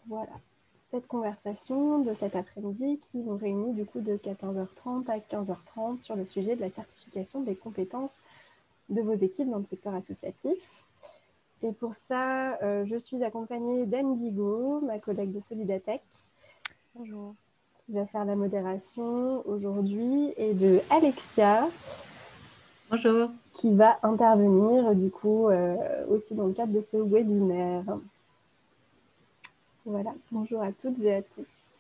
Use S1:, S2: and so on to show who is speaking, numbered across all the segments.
S1: Voilà, cette conversation de cet après-midi qui nous réunit du coup de 14h30 à 15h30 sur le sujet de la certification des compétences de vos équipes dans le secteur associatif. Et pour ça, je suis accompagnée d'Anne Guigaud, ma collègue de Solidatech.
S2: Bonjour.
S1: Qui va faire la modération aujourd'hui, et de Alexia.
S2: Bonjour.
S1: Qui va intervenir du coup aussi dans le cadre de ce webinaire. Voilà, bonjour à toutes et à tous.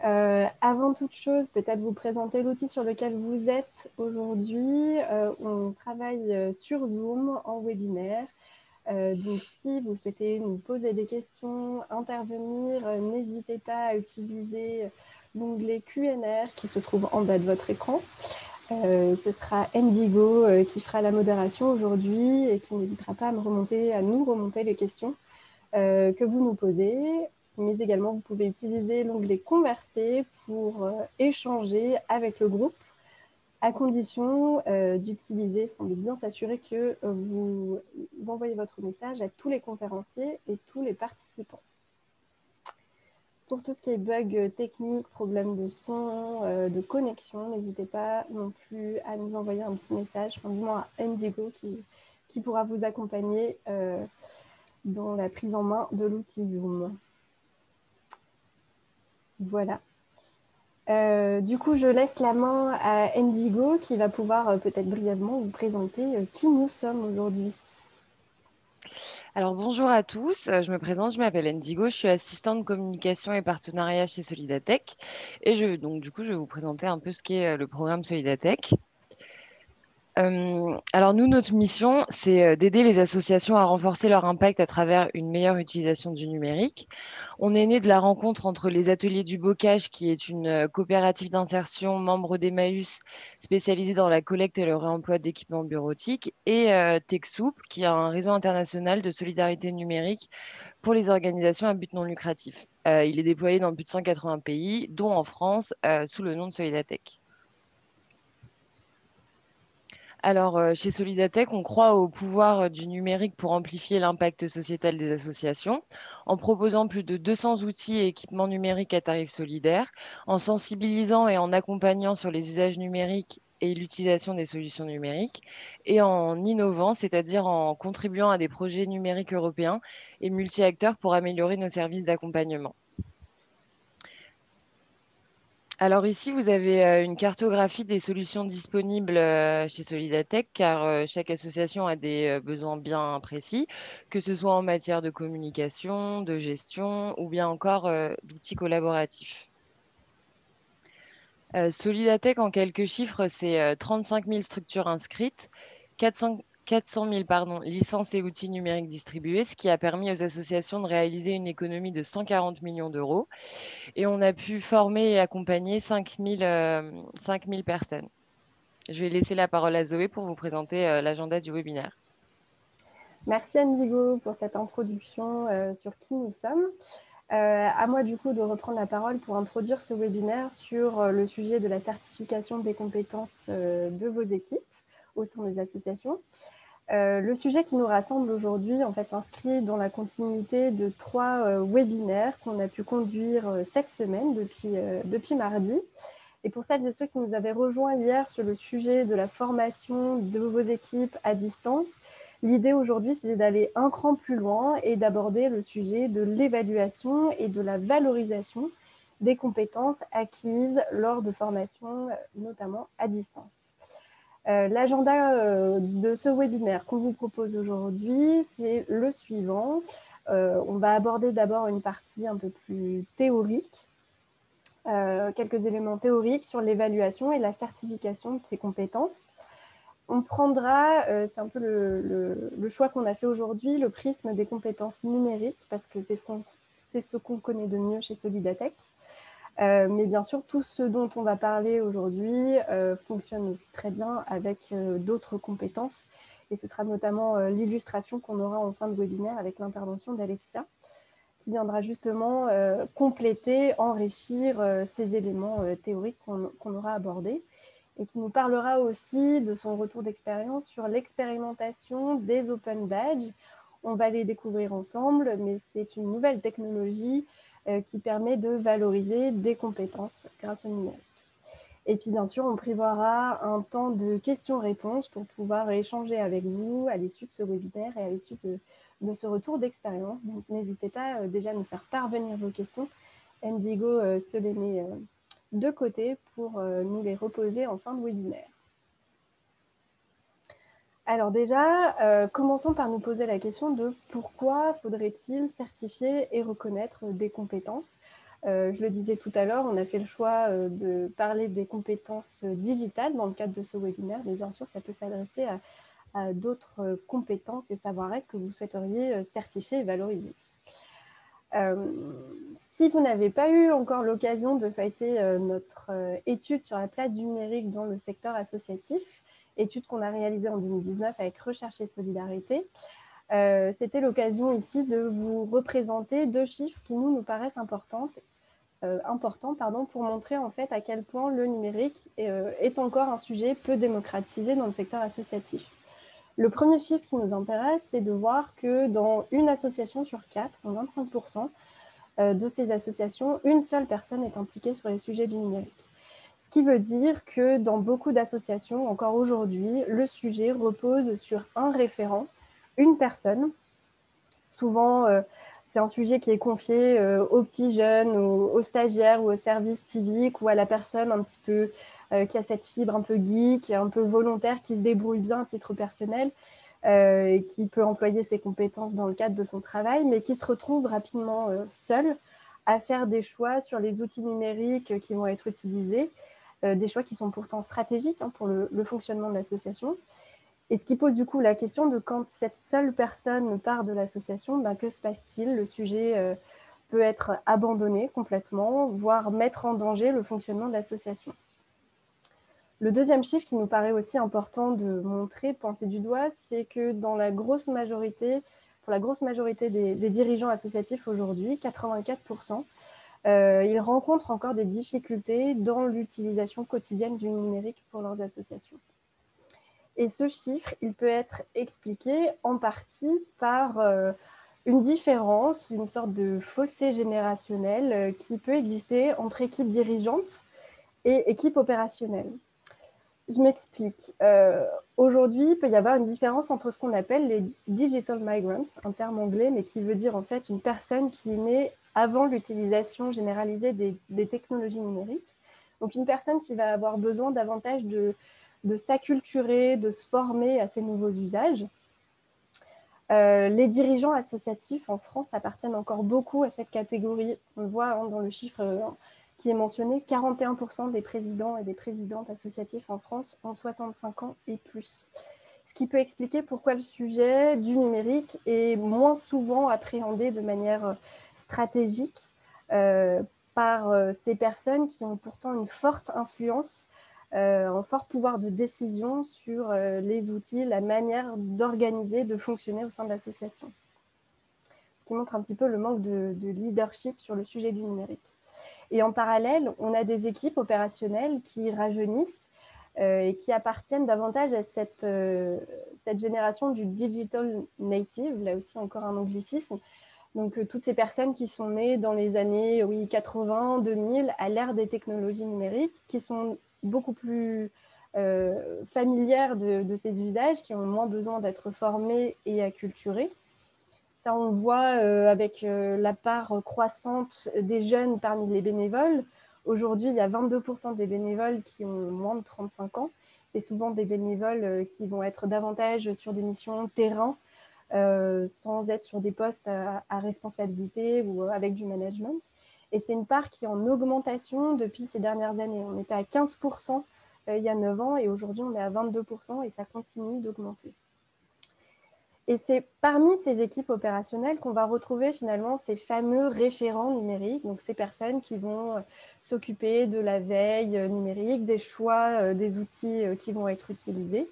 S1: Avant toute chose, peut-être vous présenter l'outil sur lequel vous êtes aujourd'hui. On travaille sur Zoom en webinaire. Donc, si vous souhaitez nous poser des questions, intervenir, n'hésitez pas à utiliser l'onglet Q&R qui se trouve en bas de votre écran. Ce sera Indigo qui fera la modération aujourd'hui et qui n'hésitera pas à nous remonter les questions que vous nous posez. Mais également, vous pouvez utiliser l'onglet Converser pour échanger avec le groupe, à condition d'utiliser, de bien s'assurer que vous envoyez votre message à tous les conférenciers et tous les participants. Pour tout ce qui est bugs techniques, problèmes de son, de connexion, n'hésitez pas non plus à nous envoyer un petit message, enfin, du moins à Indigo qui pourra vous accompagner dans la prise en main de l'outil Zoom. Voilà. Du coup, je laisse la main à Indigo qui va pouvoir peut-être brièvement vous présenter qui nous sommes aujourd'hui.
S2: Alors bonjour à tous, je me présente, je m'appelle Indigo, je suis assistante communication et partenariat chez Solidatech et je vais vous présenter un peu ce qu'est le programme Solidatech. Alors nous, notre mission, c'est d'aider les associations à renforcer leur impact à travers une meilleure utilisation du numérique. On est né de la rencontre entre les ateliers du Bocage, qui est une coopérative d'insertion membre d'Emmaüs spécialisée dans la collecte et le réemploi d'équipements bureautiques, et TechSoup, qui est un réseau international de solidarité numérique pour les organisations à but non lucratif. Il est déployé dans plus de 180 pays, dont en France, sous le nom de Solidatech. Alors, chez Solidatech, on croit au pouvoir du numérique pour amplifier l'impact sociétal des associations, en proposant plus de 200 outils et équipements numériques à tarif solidaire, en sensibilisant et en accompagnant sur les usages numériques et l'utilisation des solutions numériques, et en innovant, c'est-à-dire en contribuant à des projets numériques européens et multi-acteurs pour améliorer nos services d'accompagnement. Alors ici, vous avez une cartographie des solutions disponibles chez Solidatech, car chaque association a des besoins bien précis, que ce soit en matière de communication, de gestion ou bien encore d'outils collaboratifs. Solidatech, en quelques chiffres, c'est 35 000 structures inscrites, 400 000 licences et outils numériques distribués, ce qui a permis aux associations de réaliser une économie de 140 millions d'euros. Et on a pu former et accompagner 5 000 personnes. Je vais laisser la parole à Zoé pour vous présenter l'agenda du webinaire.
S1: Merci Indigo pour cette introduction sur qui nous sommes. À moi du coup de reprendre la parole pour introduire ce webinaire sur le sujet de la certification des compétences de vos équipes au sein des associations. Le sujet qui nous rassemble aujourd'hui en fait s'inscrit dans la continuité de 3 webinaires qu'on a pu conduire cette semaine depuis mardi. Et pour celles et ceux qui nous avaient rejoints hier sur le sujet de la formation de vos équipes à distance, l'idée aujourd'hui, c'est d'aller un cran plus loin et d'aborder le sujet de l'évaluation et de la valorisation des compétences acquises lors de formations, notamment à distance. L'agenda de ce webinaire qu'on vous propose aujourd'hui, c'est le suivant. On va aborder d'abord une partie un peu plus théorique, quelques éléments théoriques sur l'évaluation et la certification de ces compétences. On prendra, c'est un peu le choix qu'on a fait aujourd'hui, le prisme des compétences numériques, parce que c'est ce qu'on connaît de mieux chez Solidatech. Mais bien sûr, tout ce dont on va parler aujourd'hui fonctionne aussi très bien avec d'autres compétences. Et ce sera notamment l'illustration qu'on aura en fin de webinaire avec l'intervention d'Alexia, qui viendra justement compléter, enrichir ces éléments théoriques qu'on aura abordés, et qui nous parlera aussi de son retour d'expérience sur l'expérimentation des Open Badges. On va les découvrir ensemble, mais c'est une nouvelle technologie qui permet de valoriser des compétences grâce au numérique. Et puis, bien sûr, on prévoira un temps de questions-réponses pour pouvoir échanger avec vous à l'issue de ce webinaire et à l'issue de ce retour d'expérience. Donc, n'hésitez pas déjà à nous faire parvenir vos questions. Indigo se les met de côté pour nous les reposer en fin de webinaire. Alors déjà, commençons par nous poser la question de pourquoi faudrait-il certifier et reconnaître des compétences. Je le disais tout à l'heure, on a fait le choix de parler des compétences digitales dans le cadre de ce webinaire, mais bien sûr, ça peut s'adresser à d'autres compétences et savoir-être que vous souhaiteriez certifier et valoriser. Si vous n'avez pas eu encore l'occasion de feuilleter notre étude sur la place du numérique dans le secteur associatif, étude qu'on a réalisée en 2019 avec Recherche et Solidarité, c'était l'occasion ici de vous représenter 2 chiffres qui nous paraissent importants pour montrer en fait à quel point le numérique est encore un sujet peu démocratisé dans le secteur associatif. Le premier chiffre qui nous intéresse, c'est de voir que dans une association sur 4, 25% de ces associations, une seule personne est impliquée sur les sujets du numérique. Ce qui veut dire que dans beaucoup d'associations, encore aujourd'hui, le sujet repose sur un référent, une personne. Souvent, c'est un sujet qui est confié aux petits jeunes, aux stagiaires ou au service civique ou à la personne un petit peu qui a cette fibre un peu geek, un peu volontaire, qui se débrouille bien à titre personnel, et qui peut employer ses compétences dans le cadre de son travail, mais qui se retrouve rapidement seul à faire des choix sur les outils numériques qui vont être utilisés, des choix qui sont pourtant stratégiques pour le fonctionnement de l'association. Et ce qui pose du coup la question de quand cette seule personne part de l'association, que se passe-t-il? Le sujet peut être abandonné complètement, voire mettre en danger le fonctionnement de l'association. Le deuxième chiffre qui nous paraît aussi important de montrer, de pointer du doigt, c'est que pour la grosse majorité des dirigeants associatifs aujourd'hui, 84%, ils rencontrent encore des difficultés dans l'utilisation quotidienne du numérique pour leurs associations. Et ce chiffre, il peut être expliqué en partie par une différence, une sorte de fossé générationnel qui peut exister entre équipe dirigeante et équipe opérationnelle. Je m'explique. Aujourd'hui, il peut y avoir une différence entre ce qu'on appelle les digital migrants, un terme anglais, mais qui veut dire en fait une personne qui est née avant l'utilisation généralisée des technologies numériques. Donc une personne qui va avoir besoin davantage de s'acculturer, de se former à ces nouveaux usages. Les dirigeants associatifs en France appartiennent encore beaucoup à cette catégorie. On le voit dans le chiffre qui est mentionné, 41% des présidents et des présidentes associatifs en France ont 65 ans et plus. Ce qui peut expliquer pourquoi le sujet du numérique est moins souvent appréhendé de manière stratégique par ces personnes qui ont pourtant une forte influence, un fort pouvoir de décision sur les outils, la manière d'organiser, de fonctionner au sein de l'association. Ce qui montre un petit peu le manque de leadership sur le sujet du numérique. Et en parallèle, on a des équipes opérationnelles qui rajeunissent et qui appartiennent davantage à cette génération du digital native, là aussi encore un anglicisme. Donc toutes ces personnes qui sont nées dans les années 80, 2000, à l'ère des technologies numériques, qui sont beaucoup plus familières de ces usages, qui ont moins besoin d'être formées et acculturées. Ça, on le voit avec la part croissante des jeunes parmi les bénévoles. Aujourd'hui, il y a 22% des bénévoles qui ont moins de 35 ans. C'est souvent des bénévoles qui vont être davantage sur des missions terrain, sans être sur des postes à responsabilité ou avec du management. Et c'est une part qui est en augmentation depuis ces dernières années. On était à 15% il y a 9 ans et aujourd'hui, on est à 22% et ça continue d'augmenter. Et c'est parmi ces équipes opérationnelles qu'on va retrouver finalement ces fameux référents numériques, donc ces personnes qui vont s'occuper de la veille numérique, des choix des outils qui vont être utilisés.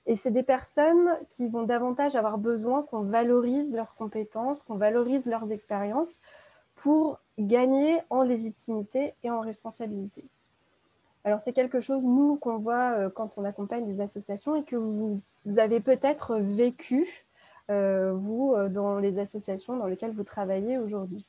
S1: Et c'est des personnes qui vont davantage avoir besoin qu'on valorise leurs compétences, qu'on valorise leurs expériences pour gagner en légitimité et en responsabilité. Alors, c'est quelque chose, nous, qu'on voit quand on accompagne des associations et que vous avez peut-être vécu vous, dans les associations dans lesquelles vous travaillez aujourd'hui.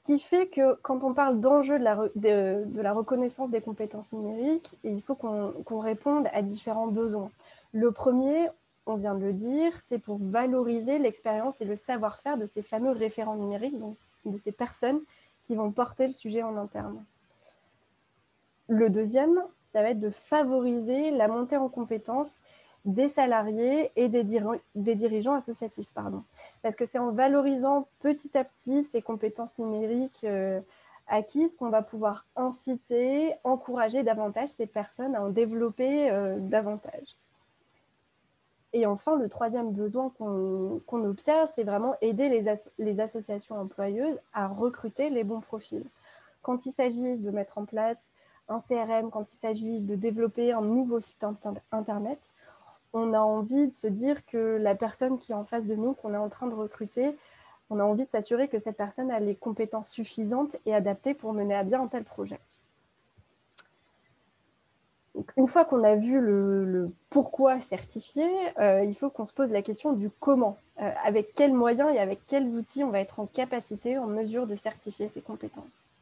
S1: Ce qui fait que quand on parle d'enjeux de la reconnaissance des compétences numériques, il faut qu'on réponde à différents besoins. Le premier, on vient de le dire, c'est pour valoriser l'expérience et le savoir-faire de ces fameux référents numériques, donc de ces personnes qui vont porter le sujet en interne. Le deuxième, ça va être de favoriser la montée en compétences des salariés et des dirigeants associatifs. Parce que c'est en valorisant petit à petit ces compétences numériques acquises qu'on va pouvoir inciter, encourager davantage ces personnes à en développer davantage. Et enfin, le troisième besoin qu'on observe, c'est vraiment aider les associations employeuses à recruter les bons profils. Quand il s'agit de mettre en place un CRM, quand il s'agit de développer un nouveau site internet, on a envie de se dire que la personne qui est en face de nous, qu'on est en train de recruter, on a envie de s'assurer que cette personne a les compétences suffisantes et adaptées pour mener à bien un tel projet. Donc, une fois qu'on a vu le pourquoi certifier, il faut qu'on se pose la question du comment. Avec quels moyens et avec quels outils on va être en capacité, en mesure de certifier ces compétences.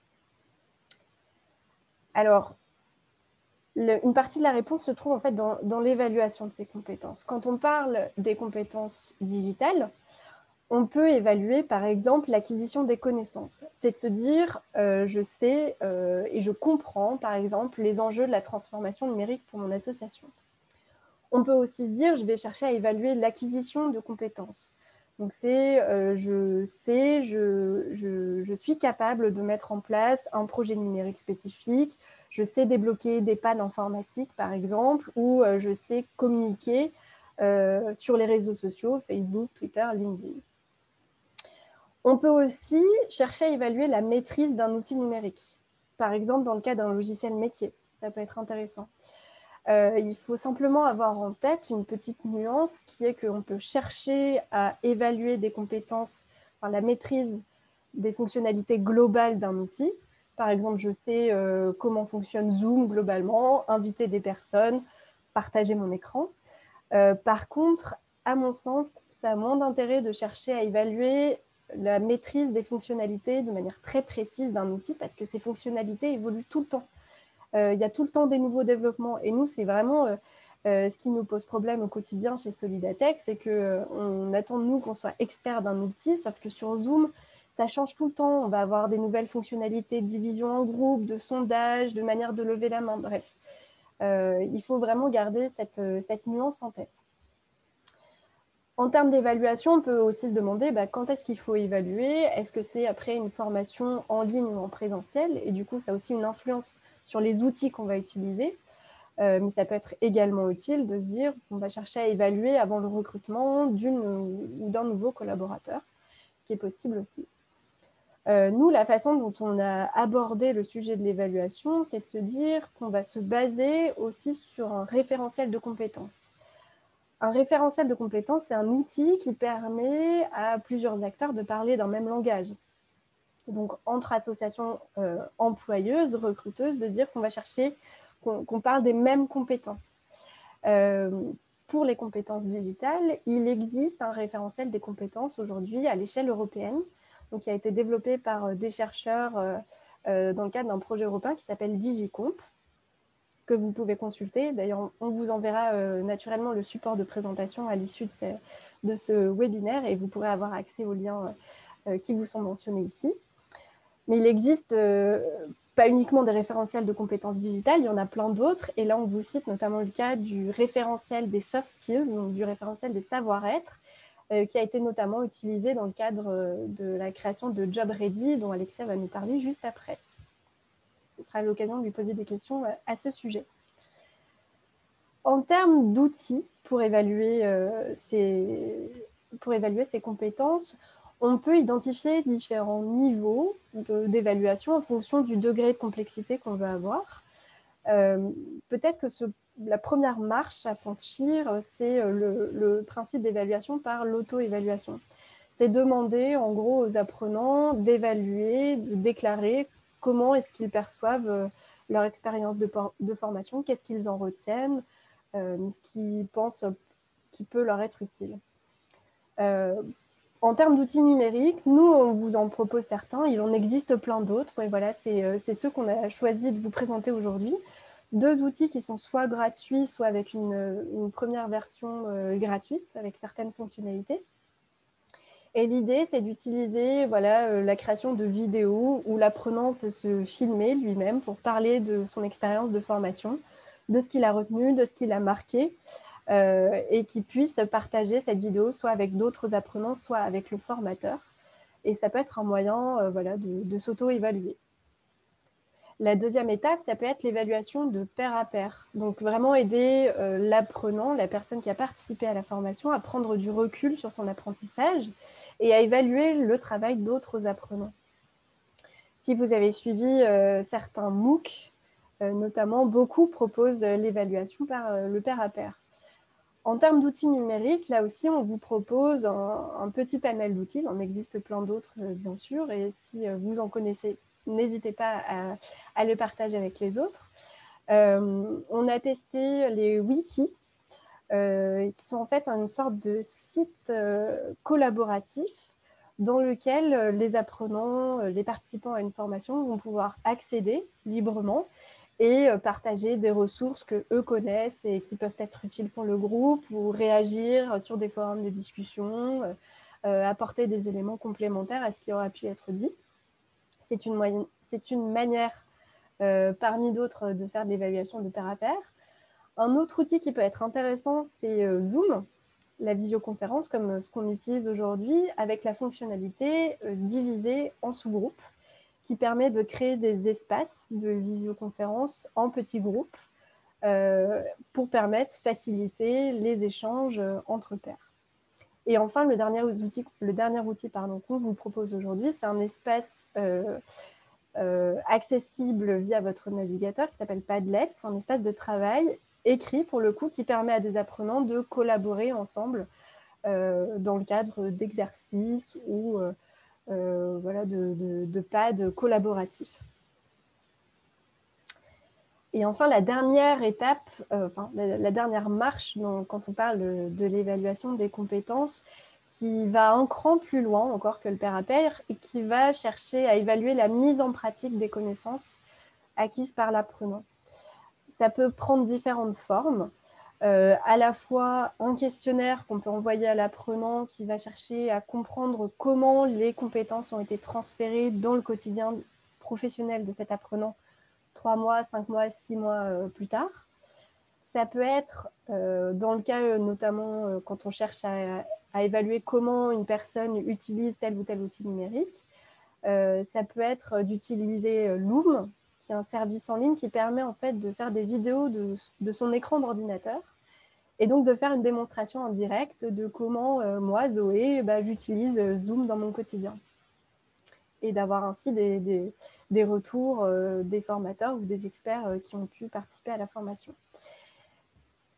S1: Alors, une partie de la réponse se trouve en fait dans l'évaluation de ces compétences. Quand on parle des compétences digitales, on peut évaluer par exemple l'acquisition des connaissances. C'est de se dire, je sais et je comprends par exemple les enjeux de la transformation numérique pour mon association. On peut aussi se dire, je vais chercher à évaluer l'acquisition de compétences. Donc c'est, je sais, je suis capable de mettre en place un projet numérique spécifique, je sais débloquer des pannes informatiques par exemple, ou je sais communiquer sur les réseaux sociaux, Facebook, Twitter, LinkedIn. On peut aussi chercher à évaluer la maîtrise d'un outil numérique, par exemple dans le cas d'un logiciel métier, ça peut être intéressant. Il faut simplement avoir en tête une petite nuance qui est qu'on peut chercher à évaluer des compétences, enfin, la maîtrise des fonctionnalités globales d'un outil. Par exemple, je sais comment fonctionne Zoom globalement, inviter des personnes, partager mon écran. Par contre, à mon sens, ça a moins d'intérêt de chercher à évaluer la maîtrise des fonctionnalités de manière très précise d'un outil parce que ces fonctionnalités évoluent tout le temps. Il y a tout le temps des nouveaux développements. Et nous, c'est vraiment ce qui nous pose problème au quotidien chez Solidatech, c'est qu'on attend de nous qu'on soit expert d'un outil, sauf que sur Zoom, ça change tout le temps. On va avoir des nouvelles fonctionnalités de division en groupe, de sondage, de manière de lever la main, bref. Il faut vraiment garder cette nuance en tête. En termes d'évaluation, on peut aussi se demander quand est-ce qu'il faut évaluer. Est-ce que c'est après une formation en ligne ou en présentiel? Et du coup, ça a aussi une influence sur les outils qu'on va utiliser. Mais ça peut être également utile de se dire qu'on va chercher à évaluer avant le recrutement d'une ou d'un nouveau collaborateur, ce qui est possible aussi. Nous, la façon dont on a abordé le sujet de l'évaluation, c'est de se dire qu'on va se baser aussi sur un référentiel de compétences. Un référentiel de compétences, c'est un outil qui permet à plusieurs acteurs de parler d'un même langage. Donc, entre associations employeuses, recruteuses, de dire qu'on va chercher, qu'on parle des mêmes compétences. Pour les compétences digitales, il existe un référentiel des compétences aujourd'hui à l'échelle européenne, donc qui a été développé par des chercheurs dans le cadre d'un projet européen qui s'appelle DigiComp, que vous pouvez consulter. D'ailleurs, on vous enverra naturellement le support de présentation à l'issue de ce webinaire et vous pourrez avoir accès aux liens qui vous sont mentionnés ici. Mais il existe pas uniquement des référentiels de compétences digitales, il y en a plein d'autres. Et là, on vous cite notamment le cas du référentiel des soft skills, donc du référentiel des savoir-être, qui a été notamment utilisé dans le cadre de la création de Job Ready, dont Alexia va nous parler juste après. Ce sera l'occasion de lui poser des questions à ce sujet. En termes d'outils pour évaluer ces compétences, on peut identifier différents niveaux d'évaluation en fonction du degré de complexité qu'on veut avoir. Peut-être que la première marche à franchir, c'est le principe d'évaluation par l'auto-évaluation. C'est demander en gros aux apprenants d'évaluer, de déclarer comment est-ce qu'ils perçoivent leur expérience de formation, qu'est-ce qu'ils en retiennent, ce qu'ils pensent qui peut leur être utile. En termes d'outils numériques, nous, on vous en propose certains. Il en existe plein d'autres. Et voilà, c'est ceux qu'on a choisi de vous présenter aujourd'hui. 2 outils qui sont soit gratuits, soit avec une première version gratuite, avec certaines fonctionnalités. Et l'idée, c'est d'utiliser la création de vidéos où l'apprenant peut se filmer lui-même pour parler de son expérience de formation, de ce qu'il a retenu, de ce qu'il a marqué, et qu'il puisse partager cette vidéo soit avec d'autres apprenants, soit avec le formateur. Et ça peut être un moyen de s'auto-évaluer. La deuxième étape, ça peut être l'évaluation de pair à pair. Donc vraiment aider l'apprenant, la personne qui a participé à la formation, à prendre du recul sur son apprentissage et à évaluer le travail d'autres apprenants. Si vous avez suivi certains MOOC, notamment, beaucoup proposent l'évaluation par le pair à pair. En termes d'outils numériques, là aussi, on vous propose un petit panel d'outils. Il en existe plein d'autres, bien sûr. Et si vous en connaissez, n'hésitez pas à le partager avec les autres. On a testé les wikis, qui sont en fait une sorte de site collaboratif dans lequel les apprenants, les participants à une formation vont pouvoir accéder librement et partager des ressources qu'eux connaissent et qui peuvent être utiles pour le groupe ou réagir sur des forums de discussion, apporter des éléments complémentaires à ce qui aura pu être dit. C'est une manière parmi d'autres de faire de l'évaluation de pair à pair. Un autre outil qui peut être intéressant, c'est Zoom, la visioconférence comme ce qu'on utilise aujourd'hui, avec la fonctionnalité divisée en sous-groupes, qui permet de créer des espaces de visioconférence en petits groupes pour faciliter les échanges entre pairs. Et enfin, le dernier outil qu'on vous propose aujourd'hui, c'est un espace accessible via votre navigateur qui s'appelle Padlet. C'est un espace de travail écrit, pour le coup, qui permet à des apprenants de collaborer ensemble dans le cadre d'exercices ou de pads collaboratifs. Et enfin, la dernière étape, la dernière marche quand on parle de l'évaluation des compétences, qui va un cran plus loin encore que le pair à pair et qui va chercher à évaluer la mise en pratique des connaissances acquises par l'apprenant. Ça peut prendre différentes formes. À la fois un questionnaire qu'on peut envoyer à l'apprenant qui va chercher à comprendre comment les compétences ont été transférées dans le quotidien professionnel de cet apprenant 3 mois, 5 mois, 6 mois plus tard. Ça peut être, dans le cas notamment quand on cherche à évaluer comment une personne utilise tel ou tel outil numérique, ça peut être d'utiliser Loom, qui est un service en ligne qui permet en fait de faire des vidéos de son écran d'ordinateur et donc de faire une démonstration en direct de comment moi, Zoé, j'utilise Zoom dans mon quotidien. Et d'avoir ainsi des retours des formateurs ou des experts qui ont pu participer à la formation.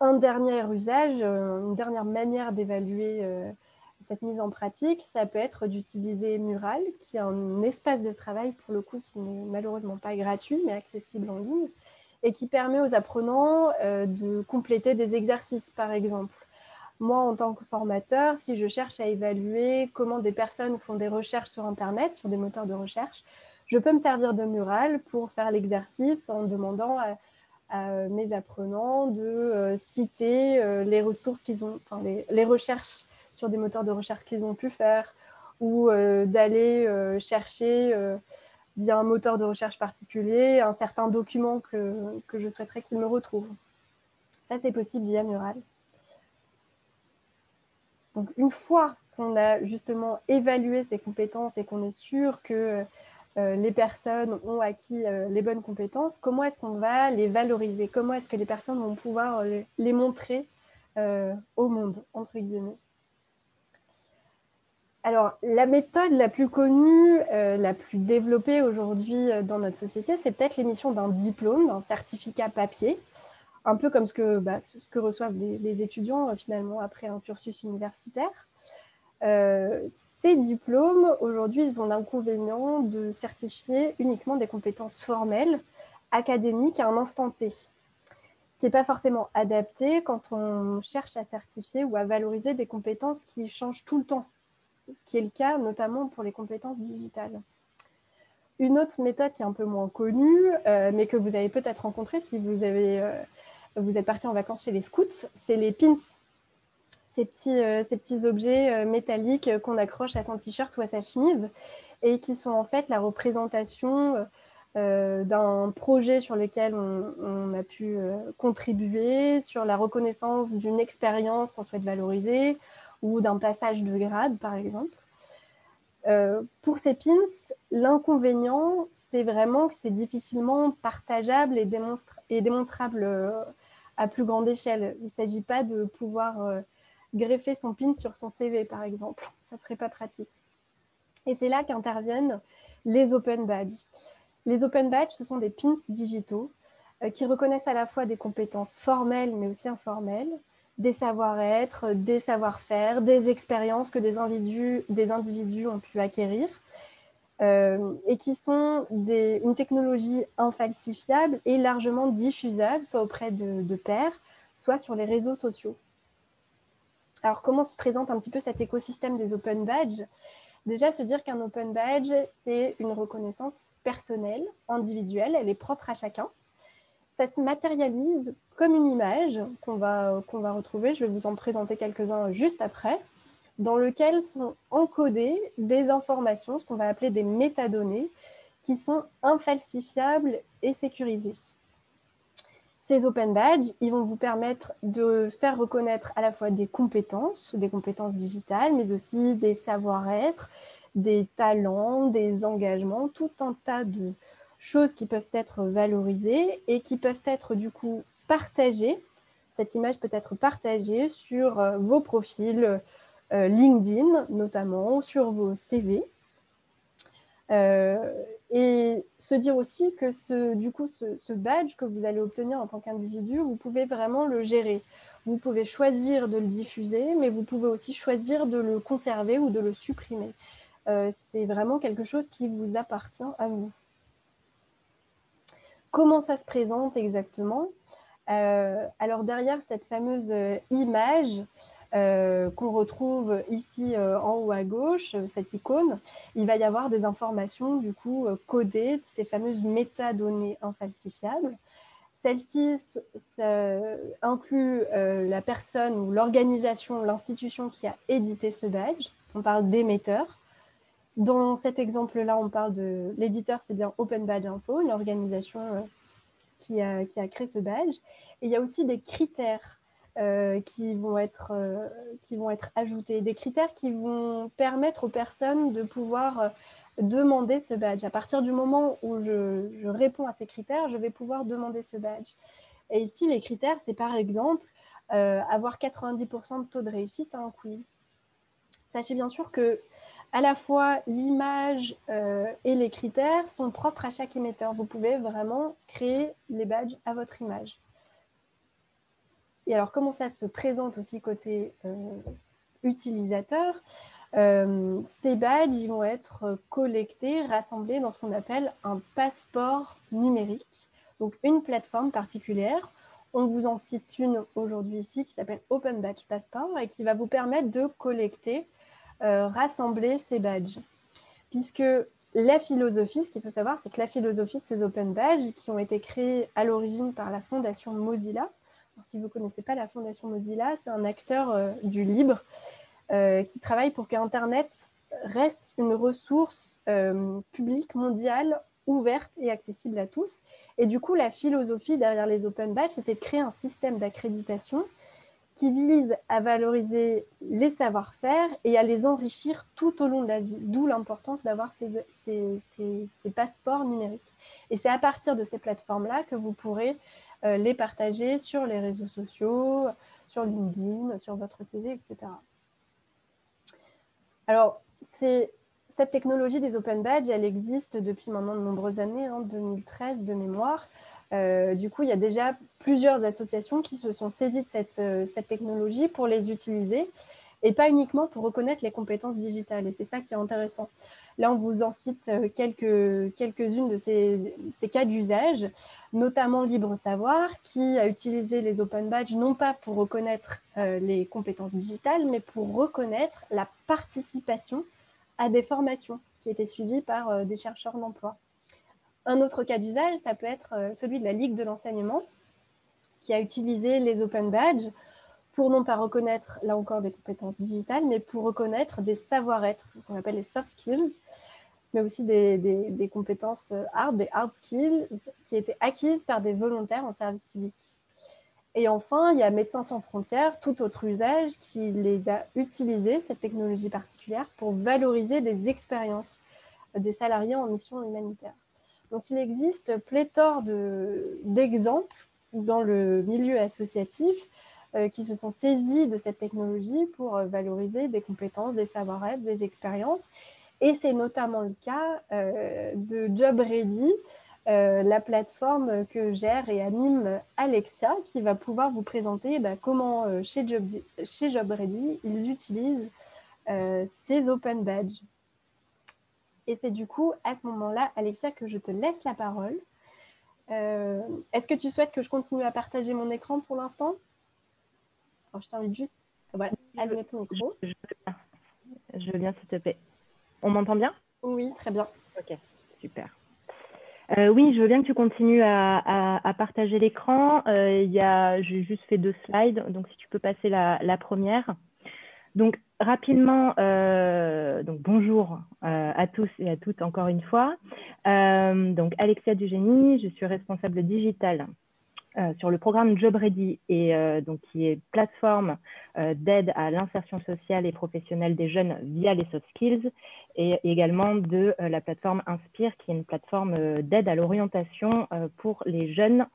S1: Un dernier usage, une dernière manière d'évaluer cette mise en pratique, ça peut être d'utiliser Mural, qui est un espace de travail, pour le coup, qui n'est malheureusement pas gratuit, mais accessible en ligne, et qui permet aux apprenants de compléter des exercices, par exemple. Moi, en tant que formateur, si je cherche à évaluer comment des personnes font des recherches sur Internet, sur des moteurs de recherche, je peux me servir de Mural pour faire l'exercice en demandant à mes apprenants de citer les ressources qu'ils ont, les recherches sur des moteurs de recherche qu'ils ont pu faire, ou d'aller chercher via un moteur de recherche particulier un certain document que je souhaiterais qu'ils me retrouvent. Ça, c'est possible via Mural. Donc, une fois qu'on a justement évalué ces compétences et qu'on est sûr que les personnes ont acquis les bonnes compétences, comment est-ce qu'on va les valoriser? Comment est-ce que les personnes vont pouvoir les montrer au monde, entre guillemets? Alors, la méthode la plus connue, la plus développée aujourd'hui dans notre société, c'est peut-être l'émission d'un diplôme, d'un certificat papier, un peu comme ce que reçoivent les étudiants finalement après un cursus universitaire. Ces diplômes, aujourd'hui, ils ont l'inconvénient de certifier uniquement des compétences formelles, académiques à un instant T. Ce qui n'est pas forcément adapté quand on cherche à certifier ou à valoriser des compétences qui changent tout le temps, ce qui est le cas notamment pour les compétences digitales. Une autre méthode qui est un peu moins connue, mais que vous avez peut-être rencontrée si vous êtes parti en vacances chez les scouts, c'est les pins. Ces petits objets métalliques qu'on accroche à son t-shirt ou à sa chemise et qui sont en fait la représentation d'un projet sur lequel on a pu contribuer, sur la reconnaissance d'une expérience qu'on souhaite valoriser ou d'un passage de grade, par exemple. Pour ces pins, l'inconvénient, c'est vraiment que c'est difficilement partageable et démontrable à plus grande échelle. Il ne s'agit pas de pouvoir greffer son pin sur son CV, par exemple. Ça ne serait pas pratique. Et c'est là qu'interviennent les open badges. Les open badges, ce sont des pins digitaux qui reconnaissent à la fois des compétences formelles, mais aussi informelles, des savoir-être, des savoir-faire, des expériences que des individus ont pu acquérir, et qui sont une technologie infalsifiable et largement diffusable, soit auprès de pairs, soit sur les réseaux sociaux. Alors, comment se présente un petit peu cet écosystème des open badges ? Déjà, se dire qu'un open badge, c'est une reconnaissance personnelle, individuelle, elle est propre à chacun. Ça se matérialise comme une image qu'on va retrouver, je vais vous en présenter quelques-uns juste après, dans lequel sont encodées des informations, ce qu'on va appeler des métadonnées, qui sont infalsifiables et sécurisées. Ces open badges, ils vont vous permettre de faire reconnaître à la fois des compétences digitales, mais aussi des savoir-être, des talents, des engagements, tout un tas de choses qui peuvent être valorisées et qui peuvent être du coup partagées. Cette image peut être partagée sur vos profils LinkedIn notamment, sur vos CV. Et se dire aussi que ce badge que vous allez obtenir en tant qu'individu, vous pouvez vraiment le gérer. Vous pouvez choisir de le diffuser, mais vous pouvez aussi choisir de le conserver ou de le supprimer. C'est vraiment quelque chose qui vous appartient à vous. Comment ça se présente exactement ? Alors derrière cette fameuse image qu'on retrouve ici en haut à gauche, cette icône, il va y avoir des informations du coup codées, ces fameuses métadonnées infalsifiables. Celles-ci incluent la personne ou l'organisation, l'institution qui a édité ce badge. On parle d'émetteur. Dans cet exemple-là, on parle de l'éditeur, c'est bien Open Badge Info, l'organisation qui a créé ce badge. Et il y a aussi des critères qui vont être ajoutés, des critères qui vont permettre aux personnes de pouvoir demander ce badge. À partir du moment où je réponds à ces critères, je vais pouvoir demander ce badge. Et ici, les critères, c'est par exemple avoir 90% de taux de réussite à un quiz. Sachez bien sûr que à la fois l'image et les critères sont propres à chaque émetteur. Vous pouvez vraiment créer les badges à votre image. Et alors, comment ça se présente aussi côté utilisateur ? Ces badges ils vont être collectés, rassemblés dans ce qu'on appelle un passeport numérique, donc une plateforme particulière. On vous en cite une aujourd'hui ici qui s'appelle Open Badge Passport et qui va vous permettre de collecter, rassembler ces badges. Puisque la philosophie, ce qu'il faut savoir, c'est que la philosophie de ces Open Badges qui ont été créés à l'origine par la fondation Mozilla. Alors, si vous ne connaissez pas la fondation Mozilla, c'est un acteur du libre qui travaille pour qu'Internet reste une ressource publique mondiale ouverte et accessible à tous. Et du coup, la philosophie derrière les Open Badges, c'était de créer un système d'accréditation qui vise à valoriser les savoir-faire et à les enrichir tout au long de la vie, d'où l'importance d'avoir ces passeports numériques. Et c'est à partir de ces plateformes-là que vous pourrez les partager sur les réseaux sociaux, sur LinkedIn, sur votre CV, etc. Alors, cette technologie des Open Badges, elle existe depuis maintenant de nombreuses années, 2013 de mémoire. Du coup, il y a déjà plusieurs associations qui se sont saisies de cette technologie pour les utiliser. et pas uniquement pour reconnaître les compétences digitales. Et c'est ça qui est intéressant. Là, on vous en cite quelques-unes de ces cas d'usage, notamment Libre Savoir, qui a utilisé les Open Badges non pas pour reconnaître les compétences digitales, mais pour reconnaître la participation à des formations qui étaient suivies par des chercheurs d'emploi. Un autre cas d'usage, ça peut être celui de la Ligue de l'enseignement, qui a utilisé les Open Badges pour non pas reconnaître, là encore, des compétences digitales, mais pour reconnaître des savoir-être, ce qu'on appelle les soft skills, mais aussi des compétences hard, des hard skills, qui étaient acquises par des volontaires en service civique. Et enfin, il y a Médecins sans frontières, tout autre usage, qui les a utilisés, cette technologie particulière, pour valoriser des expériences des salariés en mission humanitaire. Donc, il existe pléthore d'exemples dans le milieu associatif qui se sont saisis de cette technologie pour valoriser des compétences, des savoir-être, des expériences. Et c'est notamment le cas de Job Ready, la plateforme que gère et anime Alexia, qui va pouvoir vous présenter comment chez Job Ready, ils utilisent ces Open Badges. Et c'est du coup, à ce moment-là, Alexia, que je te laisse la parole. Est-ce que tu souhaites que je continue à partager mon écran pour l'instant? Alors, je t'invite juste... Voilà, allumer ton micro.
S3: Je veux bien, s'il te plaît. On m'entend bien?
S1: Oui, très bien.
S3: Ok, super. Oui, je veux bien que tu continues à partager l'écran. J'ai juste fait 2 slides, donc si tu peux passer la première. Donc, rapidement, donc bonjour à tous et à toutes encore une fois. Donc, Alexia Dugénie, je suis responsable digitale sur le programme Job Ready, et donc, qui est plateforme d'aide à l'insertion sociale et professionnelle des jeunes via les soft skills, et également de la plateforme Inspire, qui est une plateforme d'aide à l'orientation pour les jeunes,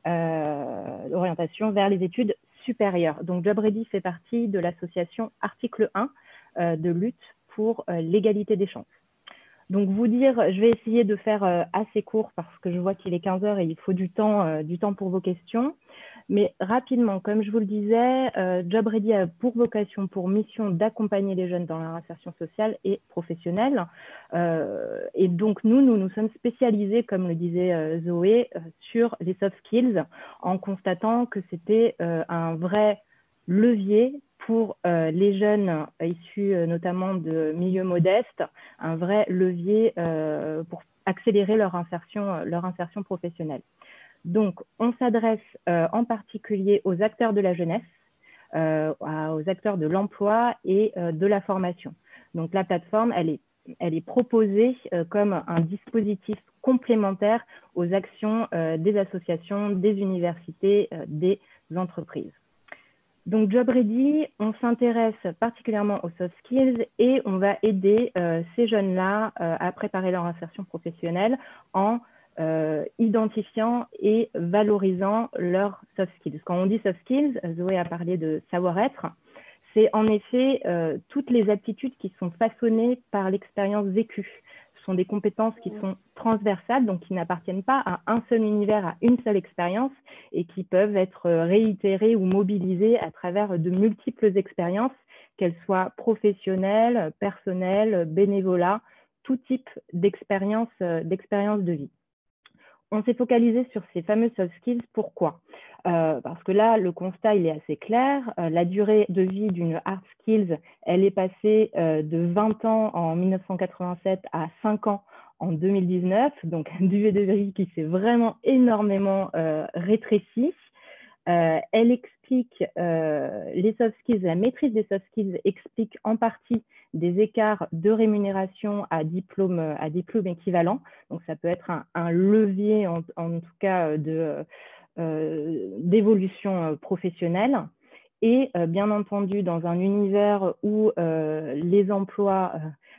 S3: orientation vers les études supérieures. Donc Job Ready fait partie de l'association Article 1 de lutte pour l'égalité des chances. Donc vous dire, je vais essayer de faire assez court parce que je vois qu'il est 15 heures et il faut du temps pour vos questions. Mais rapidement, comme je vous le disais, Job Ready a pour vocation, pour mission d'accompagner les jeunes dans leur insertion sociale et professionnelle. Et donc nous sommes spécialisés, comme le disait Zoé, sur les soft skills, en constatant que c'était un vrai levier pour les jeunes issus notamment de milieux modestes, un vrai levier pour accélérer leur insertion professionnelle. Donc, on s'adresse en particulier aux acteurs de la jeunesse, aux acteurs de l'emploi et de la formation. Donc, la plateforme, elle est proposée comme un dispositif complémentaire aux actions des associations, des universités, des entreprises. Donc, Job Ready, on s'intéresse particulièrement aux soft skills et on va aider ces jeunes-là à préparer leur insertion professionnelle en identifiant et valorisant leurs soft skills. Quand on dit soft skills, Zoé a parlé de savoir-être, c'est en effet toutes les aptitudes qui sont façonnées par l'expérience vécue. Ce sont des compétences qui sont transversales, donc qui n'appartiennent pas à un seul univers, à une seule expérience, et qui peuvent être réitérées ou mobilisées à travers de multiples expériences, qu'elles soient professionnelles, personnelles, bénévolat, tout type d'expérience de vie. On s'est focalisé sur ces fameux soft skills. Pourquoi? Parce que là, le constat, il est assez clair. La durée de vie d'une hard skills, elle est passée de 20 ans en 1987 à 5 ans en 2019. Donc, une durée de vie qui s'est vraiment énormément rétrécie. Elle explique les soft skills, la maîtrise des soft skills explique en partie des écarts de rémunération à diplôme équivalent. Donc, ça peut être un levier, en tout cas, d'évolution professionnelle. Et bien entendu, dans un univers où les emplois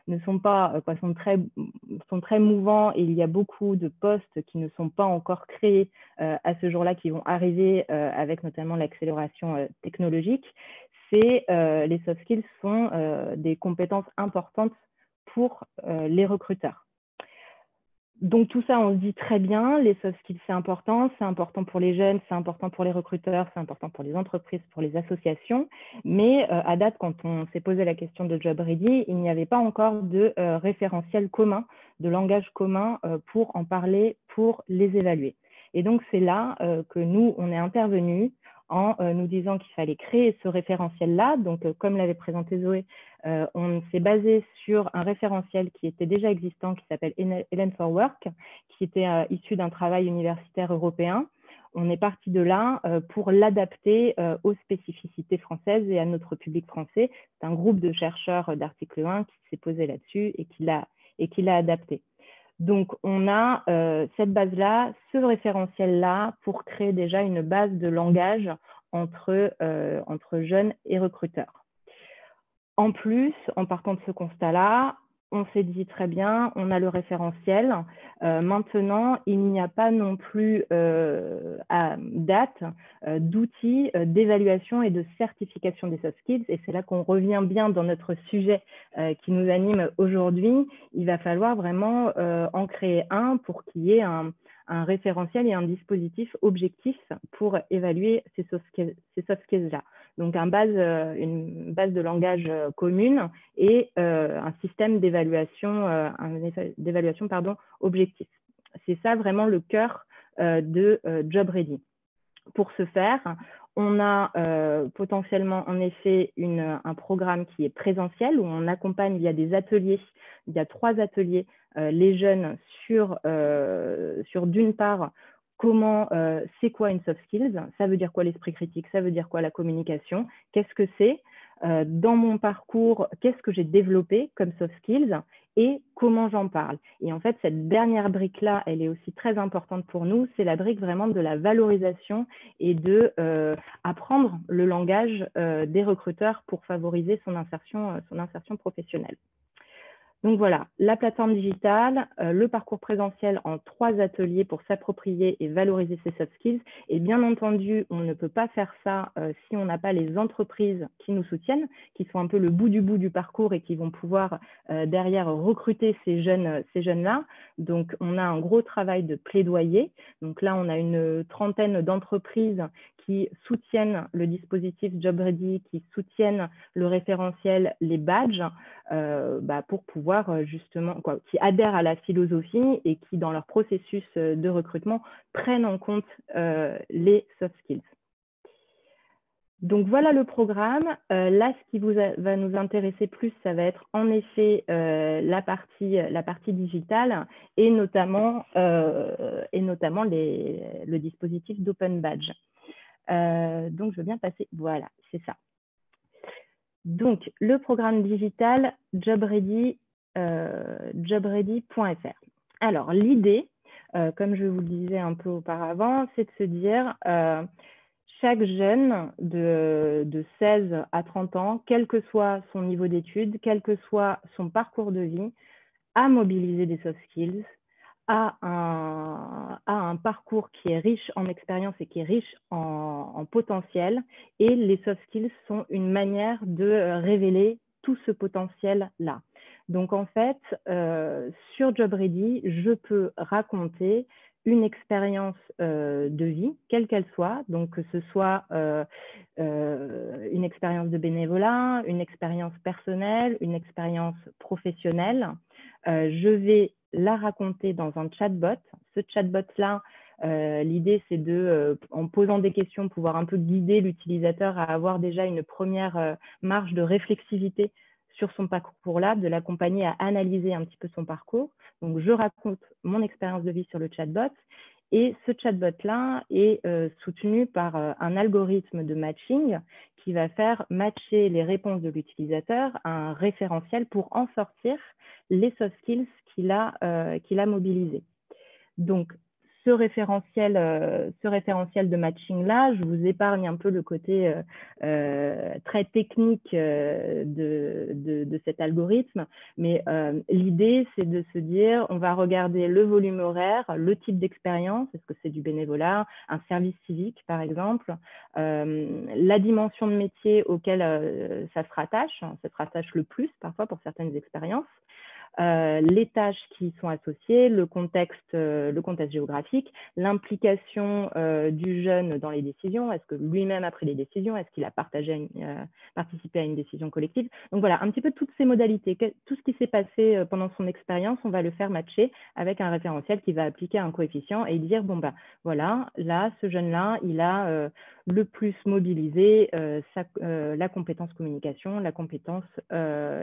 S3: ne sont pas, sont très mouvants, et il y a beaucoup de postes qui ne sont pas encore créés à ce jour-là, qui vont arriver avec notamment l'accélération technologique, les soft skills sont des compétences importantes pour les recruteurs. Donc tout ça, on se dit très bien, les soft skills, c'est important pour les jeunes, c'est important pour les recruteurs, c'est important pour les entreprises, pour les associations. Mais à date, quand on s'est posé la question de Job Ready, il n'y avait pas encore de référentiel commun, de langage commun pour en parler, pour les évaluer. Et donc c'est là que nous, on est intervenus en nous disant qu'il fallait créer ce référentiel-là. Donc comme l'avait présenté Zoé, on s'est basé sur un référentiel qui était déjà existant, qui s'appelle Helen for Work, qui était issu d'un travail universitaire européen. On est parti de là pour l'adapter aux spécificités françaises et à notre public français. C'est un groupe de chercheurs d'article 1 qui s'est posé là-dessus et qui l'a adapté. Donc, on a cette base-là, ce référentiel-là, pour créer déjà une base de langage entre jeunes et recruteurs. En plus, en partant de ce constat-là, on s'est dit très bien, on a le référentiel. Maintenant, il n'y a pas non plus à date d'outils d'évaluation et de certification des soft skills. Et c'est là qu'on revient bien dans notre sujet qui nous anime aujourd'hui. Il va falloir vraiment en créer un pour qu'il y ait un référentiel et un dispositif objectif pour évaluer ces soft skills-là. Donc une base de langage commune et un système d'évaluation objectif. C'est ça vraiment le cœur de Job Ready. Pour ce faire, on a potentiellement en effet un programme qui est présentiel où on accompagne via des ateliers. Il y a 3 ateliers les jeunes sur d'une part comment c'est quoi une soft skills, ça veut dire quoi l'esprit critique, ça veut dire quoi la communication, qu'est-ce que c'est dans mon parcours, qu'est-ce que j'ai développé comme soft skills et comment j'en parle. Et en fait, cette dernière brique-là, elle est aussi très importante pour nous, c'est la brique vraiment de la valorisation et de apprendre le langage des recruteurs pour favoriser son insertion professionnelle. Donc voilà, la plateforme digitale, le parcours présentiel en 3 ateliers pour s'approprier et valoriser ses soft skills. Et bien entendu, on ne peut pas faire ça si on n'a pas les entreprises qui nous soutiennent, qui sont un peu le bout du parcours et qui vont pouvoir derrière recruter ces jeunes-là. Donc on a un gros travail de plaidoyer. Donc là, on a une 30aine d'entreprises qui soutiennent le dispositif Job Ready, qui soutiennent le référentiel, les badges, pour pouvoir justement, qui adhèrent à la philosophie et qui, dans leur processus de recrutement, prennent en compte les soft skills. Donc voilà le programme. Là, ce qui va nous intéresser plus, ça va être en effet la partie digitale et notamment le dispositif d'Open Badge. Donc, je veux bien passer. Voilà, c'est ça. Donc, le programme digital jobready.fr. Alors, l'idée, comme je vous le disais un peu auparavant, c'est de se dire chaque jeune de 16 à 30 ans, quel que soit son niveau d'études, quel que soit son parcours de vie, a mobilisé des soft skills, a un parcours qui est riche en expérience et qui est riche en potentiel. Et les soft skills sont une manière de révéler tout ce potentiel-là. Donc, en fait, sur Job Ready, je peux raconter une expérience de vie, quelle qu'elle soit, donc que ce soit une expérience de bénévolat, une expérience personnelle, une expérience professionnelle. Je vais la raconter dans un chatbot. Ce chatbot-là, l'idée, c'est en posant des questions, pouvoir un peu guider l'utilisateur à avoir déjà une première marge de réflexivité sur son parcours-là, de l'accompagner à analyser un petit peu son parcours. Donc, je raconte mon expérience de vie sur le chatbot. Et ce chatbot-là est soutenu par un algorithme de matching qui va faire matcher les réponses de l'utilisateur à un référentiel pour en sortir les soft skills qu'il a mobilisés. Donc, ce référentiel de matching-là, je vous épargne un peu le côté très technique de cet algorithme, mais l'idée, c'est de se dire, on va regarder le volume horaire, le type d'expérience, est-ce que c'est du bénévolat, un service civique, par exemple, la dimension de métier auquel ça se rattache le plus, parfois, pour certaines expériences. les tâches qui sont associées, le contexte géographique, l'implication du jeune dans les décisions, est-ce que lui-même a pris les décisions, est-ce qu'il a participé à une décision collective. Donc voilà, un petit peu toutes ces modalités, tout ce qui s'est passé pendant son expérience, on va le faire matcher avec un référentiel qui va appliquer un coefficient et dire, bon, bah, voilà, là, ce jeune-là, il a le plus mobilisé la compétence communication, la compétence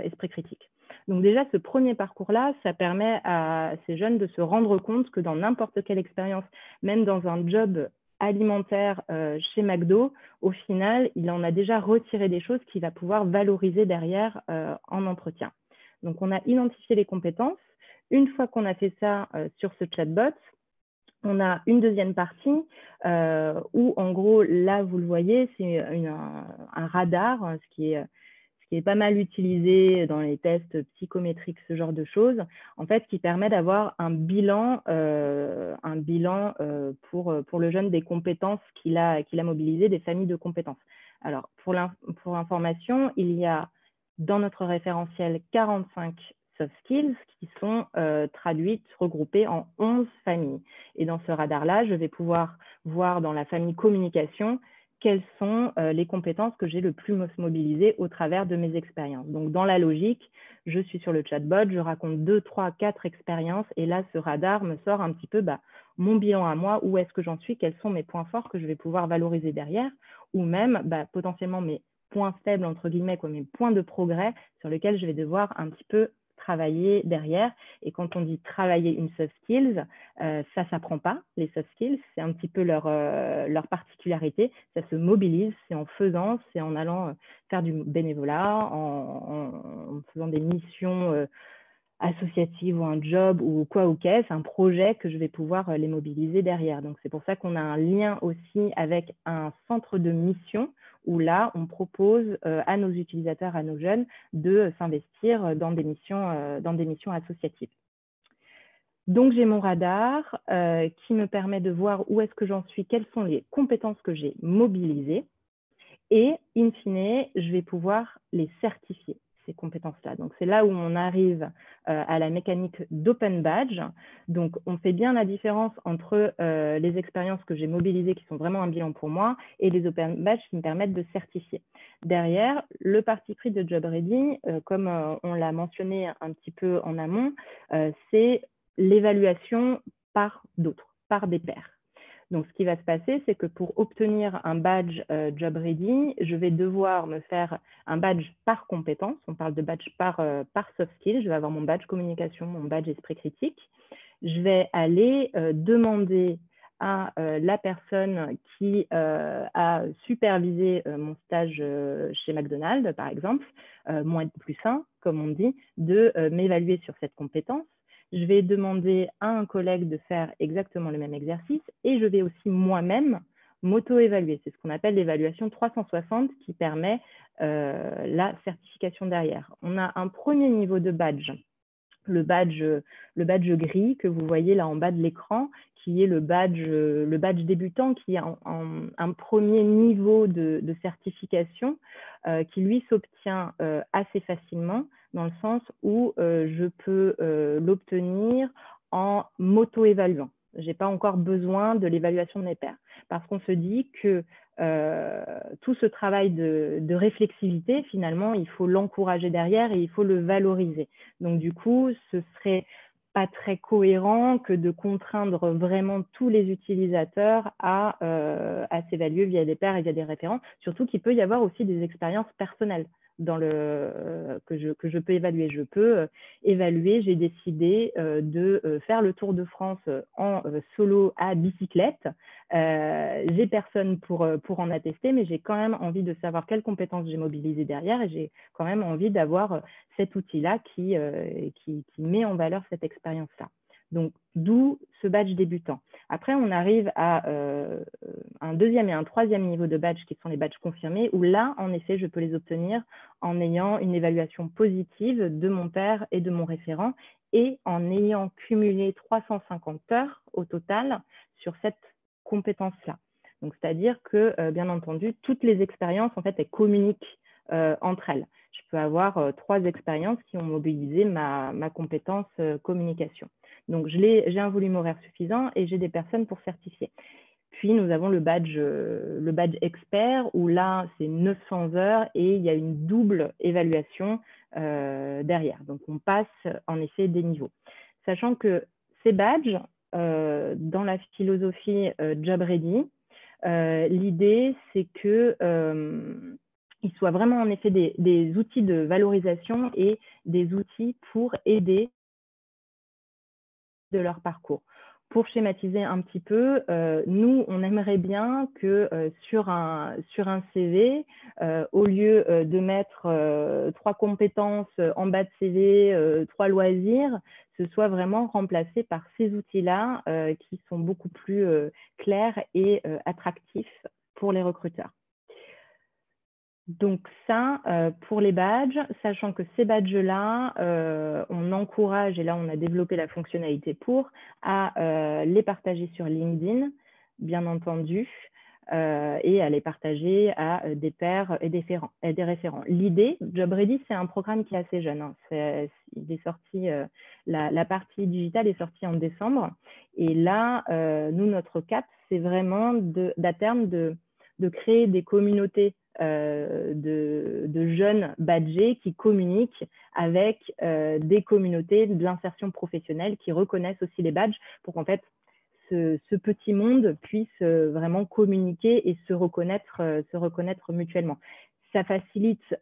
S3: esprit critique. Donc déjà, ce premier parcours-là, ça permet à ces jeunes de se rendre compte que dans n'importe quelle expérience, même dans un job alimentaire chez McDo, au final, il en a déjà retiré des choses qu'il va pouvoir valoriser derrière en entretien. Donc, on a identifié les compétences. Une fois qu'on a fait ça sur ce chatbot, on a une deuxième partie où, en gros, là, vous le voyez, c'est un radar, ce qui est pas mal utilisé dans les tests psychométriques, ce genre de choses, en fait, qui permet d'avoir un bilan pour le jeune des compétences qu'il a mobilisées, des familles de compétences. Alors, pour l'information, il y a dans notre référentiel 45 soft skills qui sont traduites, regroupées en 11 familles. Et dans ce radar-là, je vais pouvoir voir dans la famille communication quelles sont les compétences que j'ai le plus mobilisées au travers de mes expériences. Donc, dans la logique, je suis sur le chatbot, je raconte 2, 3, 4 expériences et là, ce radar me sort un petit peu mon bilan à moi, où est-ce que j'en suis, quels sont mes points forts que je vais pouvoir valoriser derrière, ou même potentiellement mes points faibles, entre guillemets, quoi, mes points de progrès sur lesquels je vais devoir un petit peu travailler derrière. Et quand on dit travailler une soft skills, ça s'apprend pas, les soft skills, c'est un petit peu leur particularité, ça se mobilise, c'est en faisant, c'est en allant faire du bénévolat, en faisant des missions associative ou un job ou quoi ou qu'est-ce, un projet que je vais pouvoir les mobiliser derrière. Donc, c'est pour ça qu'on a un lien aussi avec un centre de mission où là, on propose à nos utilisateurs, à nos jeunes, de s'investir dans des missions associatives. Donc, j'ai mon radar qui me permet de voir où est-ce que j'en suis, quelles sont les compétences que j'ai mobilisées et, in fine, je vais pouvoir les certifier, ces compétences-là. Donc, c'est là où on arrive à la mécanique d'Open Badge. Donc, on fait bien la différence entre les expériences que j'ai mobilisées qui sont vraiment un bilan pour moi et les Open Badges qui me permettent de certifier. Derrière, le parti pris de Job Ready, comme on l'a mentionné un petit peu en amont, c'est l'évaluation par d'autres, par des pairs. Donc, ce qui va se passer, c'est que pour obtenir un badge Job Ready, je vais devoir me faire un badge par compétence. On parle de badge par soft skill. Je vais avoir mon badge communication, mon badge esprit critique. Je vais aller demander à la personne qui a supervisé mon stage chez McDonald's, par exemple, moins plus 1, comme on dit, de m'évaluer sur cette compétence. Je vais demander à un collègue de faire exactement le même exercice et je vais aussi moi-même m'auto-évaluer. C'est ce qu'on appelle l'évaluation 360 qui permet la certification derrière. On a un premier niveau de badge, le badge gris que vous voyez là en bas de l'écran, qui est le badge débutant, qui est un premier niveau de certification qui, lui, s'obtient assez facilement, dans le sens où je peux l'obtenir en m'auto-évaluant. Je n'ai pas encore besoin de l'évaluation de mes pairs. Parce qu'on se dit que tout ce travail de réflexivité, finalement, il faut l'encourager derrière et il faut le valoriser. Donc, du coup, ce serait pas très cohérent que de contraindre vraiment tous les utilisateurs à s'évaluer via des pairs et via des référents, surtout qu'il peut y avoir aussi des expériences personnelles que je peux évaluer. Je peux évaluer, j'ai décidé de faire le Tour de France en solo à bicyclette. J'ai personne pour en attester, mais j'ai quand même envie de savoir quelles compétences j'ai mobilisées derrière et j'ai quand même envie d'avoir cet outil-là qui met en valeur cette expérience-là. Donc, d'où ce badge débutant. Après, on arrive à un deuxième et un troisième niveau de badge qui sont les badges confirmés, où là, en effet, je peux les obtenir en ayant une évaluation positive de mon père et de mon référent et en ayant cumulé 350 heures au total sur cette compétence-là. Donc, c'est-à-dire que, bien entendu, toutes les expériences, en fait, elles communiquent entre elles. Je peux avoir 3 expériences qui ont mobilisé ma compétence communication. Donc, j'ai un volume horaire suffisant et j'ai des personnes pour certifier. Puis, nous avons le badge expert où là, c'est 900 heures et il y a une double évaluation derrière. Donc, on passe en effet des niveaux. Sachant que ces badges, dans la philosophie Job Ready, l'idée, c'est que ils soient vraiment en effet des outils de valorisation et des outils pour aider de leur parcours. Pour schématiser un petit peu, nous, on aimerait bien que sur un CV, au lieu de mettre 3 compétences en bas de CV, 3 loisirs, ce soit vraiment remplacé par ces outils-là qui sont beaucoup plus clairs et attractifs pour les recruteurs. Donc ça, pour les badges, sachant que ces badges-là, on encourage, et là on a développé la fonctionnalité pour, à les partager sur LinkedIn, bien entendu, et à les partager à des pairs et des référents. L'idée, Job Ready, c'est un programme qui est assez jeune. Hein. Il est sorti, la partie digitale est sortie en décembre. Et là, nous, notre cap, c'est vraiment d'à terme de créer des communautés de jeunes badgés qui communiquent avec des communautés de l'insertion professionnelle qui reconnaissent aussi les badges pour qu'en fait ce petit monde puisse vraiment communiquer et se reconnaître mutuellement. Ça facilite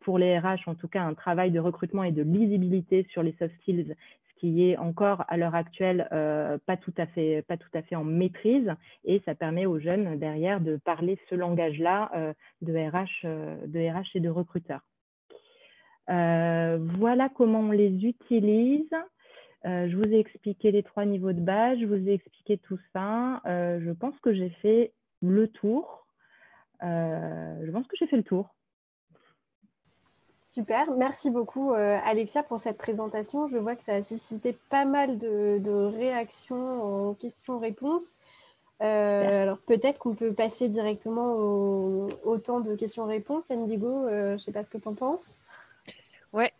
S3: pour les RH en tout cas un travail de recrutement et de lisibilité sur les soft skills, ce qui est encore à l'heure actuelle pas tout à fait en maîtrise, et ça permet aux jeunes derrière de parler ce langage-là de RH et de recruteurs. Voilà comment on les utilise. Je vous ai expliqué les 3 niveaux de badge, je vous ai expliqué tout ça. Je pense que j'ai fait le tour.
S1: Super, merci beaucoup Alexia pour cette présentation. Je vois que ça a suscité pas mal de réactions en questions-réponses. Alors peut-être qu'on peut passer directement au temps de questions-réponses. Indigo, je ne sais pas ce que tu en penses.
S2: Ouais,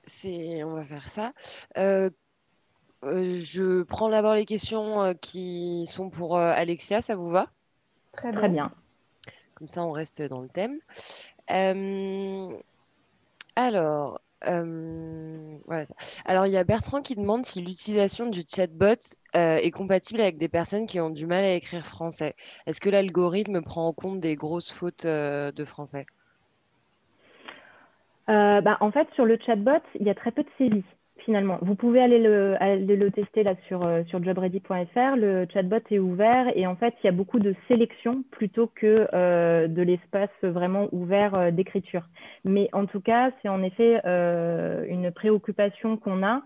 S2: on va faire ça. Je prends d'abord les questions qui sont pour Alexia, ça vous va?
S1: Très
S3: bien.
S2: Comme ça, on reste dans le thème. Alors, voilà ça. Alors, il y a Bertrand qui demande si l'utilisation du chatbot est compatible avec des personnes qui ont du mal à écrire français. Est-ce que l'algorithme prend en compte des grosses fautes de français?
S3: En fait, sur le chatbot, il y a très peu de sévices, finalement. Vous pouvez aller le tester là sur jobready.fr. Le chatbot est ouvert et en fait, il y a beaucoup de sélection plutôt que de l'espace vraiment ouvert d'écriture. Mais en tout cas, c'est en effet une préoccupation qu'on a,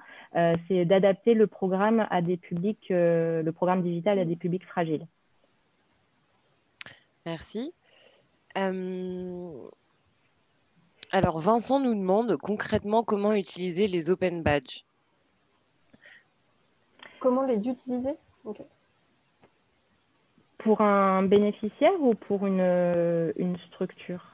S3: c'est d'adapter le programme à des publics, le programme digital à des publics fragiles.
S2: Merci. Alors, Vincent nous demande concrètement comment utiliser les open badges.
S1: Comment les utiliser? Okay.
S3: Pour un bénéficiaire ou pour une structure?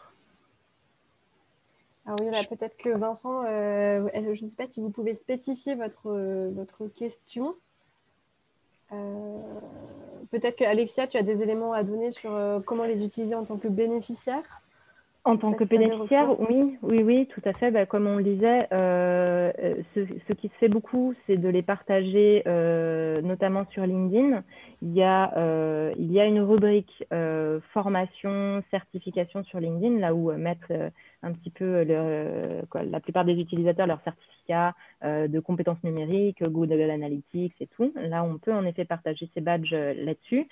S1: Alors oui, là, peut-être que Vincent, je ne sais pas si vous pouvez spécifier votre question. Peut-être que Alexia, tu as des éléments à donner sur comment les utiliser en tant que bénéficiaire.
S3: En tant que bénéficiaire, oui, tout à fait. Comme on le disait, ce qui se fait beaucoup, c'est de les partager, notamment sur LinkedIn. Il y a une rubrique formation, certification sur LinkedIn, là où mettre un petit peu la plupart des utilisateurs leurs certificats de compétences numériques, Google Analytics et tout. Là, on peut en effet partager ces badges là-dessus.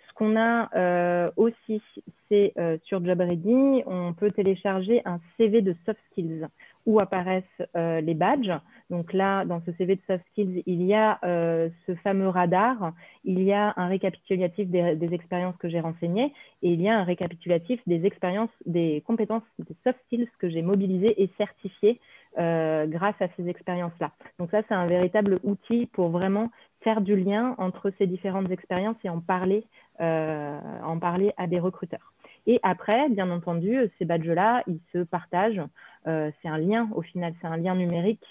S3: Ce qu'on a aussi, c'est sur Job Ready, on peut télécharger un CV de soft skills où apparaissent les badges. Donc là, dans ce CV de soft skills, il y a ce fameux radar, il y a un récapitulatif des expériences que j'ai renseignées et il y a un récapitulatif des expériences, des compétences, des soft skills que j'ai mobilisées et certifiées grâce à ces expériences-là. Donc ça, c'est un véritable outil pour vraiment faire du lien entre ces différentes expériences et en parler à des recruteurs. Et après, bien entendu, ces badges-là, ils se partagent. C'est un lien, au final, c'est un lien numérique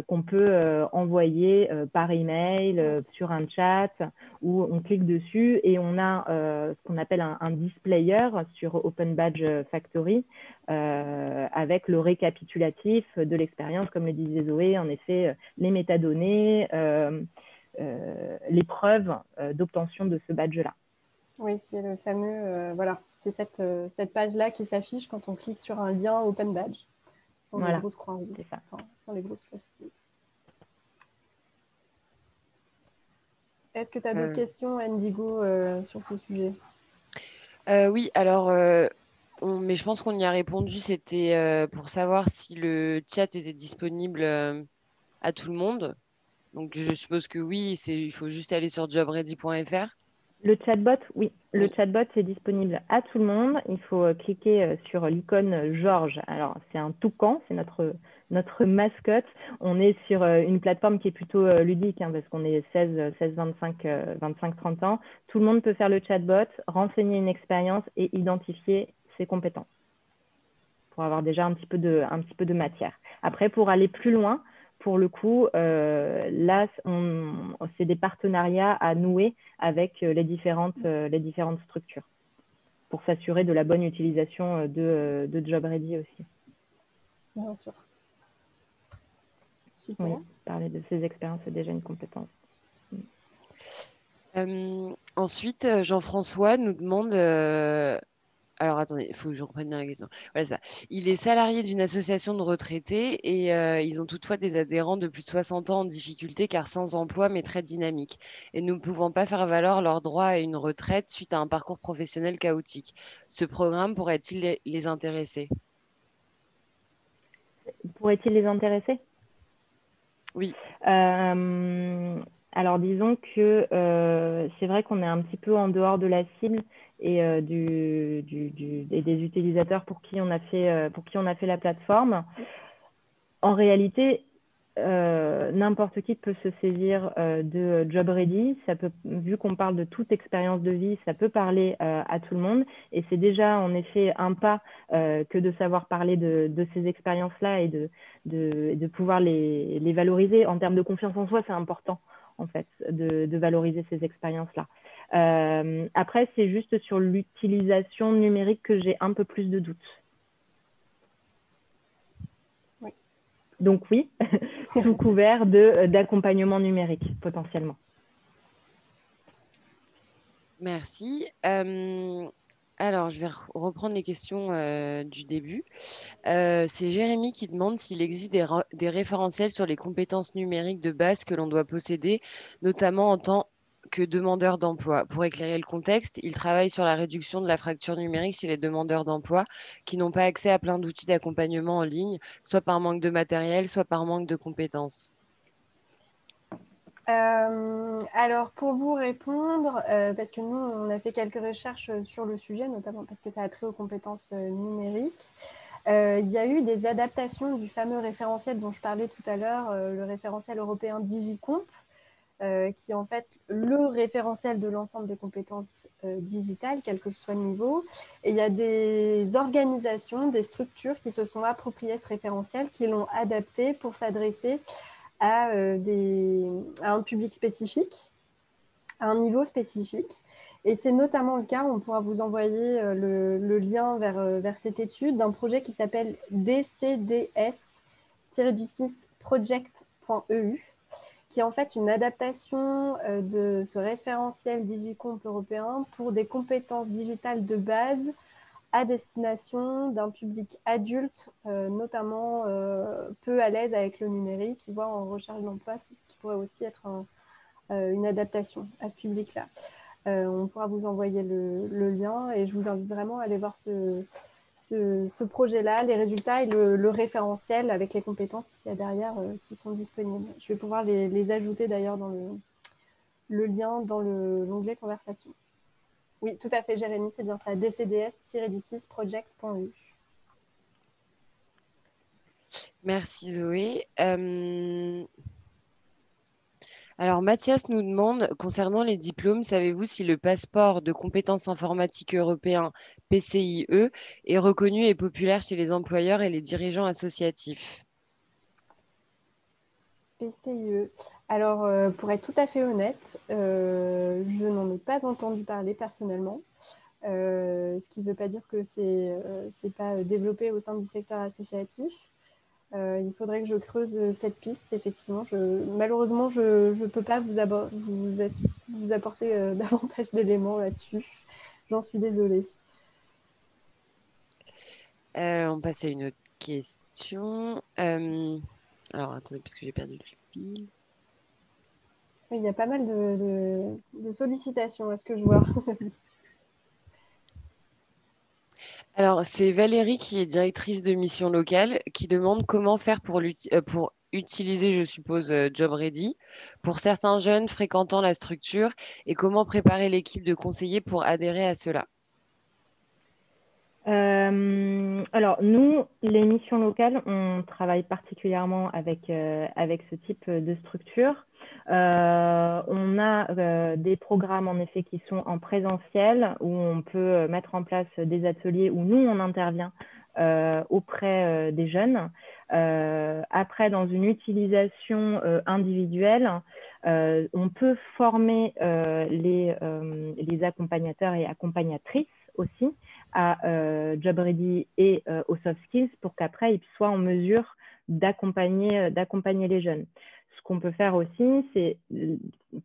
S3: qu'on peut envoyer par email, sur un chat, où on clique dessus et on a ce qu'on appelle un displayer sur Open Badge Factory avec le récapitulatif de l'expérience, comme le disait Zoé, en effet, les métadonnées, les preuves d'obtention de ce badge-là.
S1: Oui, c'est le fameux, voilà, c'est cette page-là qui s'affiche quand on clique sur un lien Open Badge, sans les grosses croix rouges, enfin, sans les grosses flèches. Est-ce que tu as d'autres questions, Indigo, sur ce sujet?
S2: Oui, alors, mais je pense qu'on y a répondu. C'était pour savoir si le chat était disponible à tout le monde. Donc, je suppose que oui, il faut juste aller sur jobready.fr.
S3: Le chatbot, oui. Le chatbot est disponible à tout le monde. Il faut cliquer sur l'icône Georges. Alors, c'est un toucan, c'est notre mascotte. On est sur une plateforme qui est plutôt ludique, parce qu'on est 16, 25, 30 ans. Tout le monde peut faire le chatbot, renseigner une expérience et identifier ses compétences pour avoir déjà un petit peu de matière. Après, pour aller plus loin, pour le coup, là, c'est des partenariats à nouer avec les différentes structures pour s'assurer de la bonne utilisation de JobReady aussi.
S1: Bien sûr. Super.
S3: Oui, parler de ces expériences, c'est déjà une compétence.
S2: Ensuite, Jean-François nous demande... Alors, attendez, il faut que je reprenne bien la question. Voilà ça. Il est salarié d'une association de retraités et ils ont toutefois des adhérents de plus de 60 ans en difficulté car sans emploi mais très dynamiques et ne pouvant pas faire valoir leur droit à une retraite suite à un parcours professionnel chaotique. Ce programme pourrait-il les intéresser?
S3: Pourrait-il les intéresser?
S2: Oui.
S3: Alors, disons que c'est vrai qu'on est un petit peu en dehors de la cible et des utilisateurs pour qui on a fait la plateforme. En réalité, n'importe qui peut se saisir de JobReady. Vu qu'on parle de toute expérience de vie, ça peut parler à tout le monde. Et c'est déjà en effet un pas que de savoir parler de ces expériences-là et de pouvoir les valoriser. En termes de confiance en soi, c'est important en fait de valoriser ces expériences-là. Après, c'est juste sur l'utilisation numérique que j'ai un peu plus de doutes. Donc oui, sous couvert d'accompagnement numérique, potentiellement.
S2: Merci. Alors, je vais reprendre les questions du début. C'est Jérémy qui demande s'il existe des référentiels sur les compétences numériques de base que l'on doit posséder, notamment en tant que demandeur d'emploi. Pour éclairer le contexte, il travaille sur la réduction de la fracture numérique chez les demandeurs d'emploi qui n'ont pas accès à plein d'outils d'accompagnement en ligne, soit par manque de matériel, soit par manque de compétences.
S1: Alors, pour vous répondre, parce que nous, on a fait quelques recherches sur le sujet, notamment parce que ça a trait aux compétences numériques. Il y a eu des adaptations du fameux référentiel dont je parlais tout à l'heure, le référentiel européen Digicomp, qui est en fait le référentiel de l'ensemble des compétences digitales, quel que soit le niveau. Et il y a des organisations, des structures qui se sont appropriées ce référentiel, qui l'ont adapté pour s'adresser à un public spécifique, à un niveau spécifique. Et c'est notamment le cas, on pourra vous envoyer le lien vers cette étude d'un projet qui s'appelle DCDS-project.eu, qui est en fait une adaptation de ce référentiel Digicomp européen pour des compétences digitales de base à destination d'un public adulte, notamment peu à l'aise avec le numérique, qui voit en recherche d'emploi, qui pourrait aussi être une adaptation à ce public-là. On pourra vous envoyer le lien et je vous invite vraiment à aller voir ce projet-là, les résultats et le référentiel avec les compétences qu'il y a derrière qui sont disponibles. Je vais pouvoir les ajouter d'ailleurs dans le lien dans l'onglet conversation. Oui, tout à fait, Jérémy, c'est bien ça, dcds-project.eu.
S2: Merci Zoé. Alors, Mathias nous demande, concernant les diplômes, savez-vous si le passeport de compétences informatiques européen PCIe est reconnu et populaire chez les employeurs et les dirigeants associatifs?
S1: PCIE. Alors, pour être tout à fait honnête, je n'en ai pas entendu parler personnellement. Ce qui ne veut pas dire que c'est pas développé au sein du secteur associatif. Il faudrait que je creuse cette piste, effectivement. Malheureusement, je ne peux pas vous apporter davantage d'éléments là-dessus. J'en suis désolée.
S2: On passe à une autre question. Alors, attendez, parce que j'ai perdu le fil.
S1: Il y a pas mal de sollicitations, à ce que je vois.
S2: Alors, c'est Valérie qui est directrice de mission locale qui demande comment faire pour utiliser, je suppose, JobReady pour certains jeunes fréquentant la structure et comment préparer l'équipe de conseillers pour adhérer à cela.
S3: Alors, nous, les missions locales, on travaille particulièrement avec ce type de structure. On a des programmes, en effet, qui sont en présentiel, où on peut mettre en place des ateliers où nous, on intervient auprès des jeunes. Après, dans une utilisation individuelle, on peut former les accompagnateurs et accompagnatrices aussi à JobReady et aux soft skills pour qu'après, ils soient en mesure d'accompagner les jeunes. Ce qu'on peut faire aussi, c'est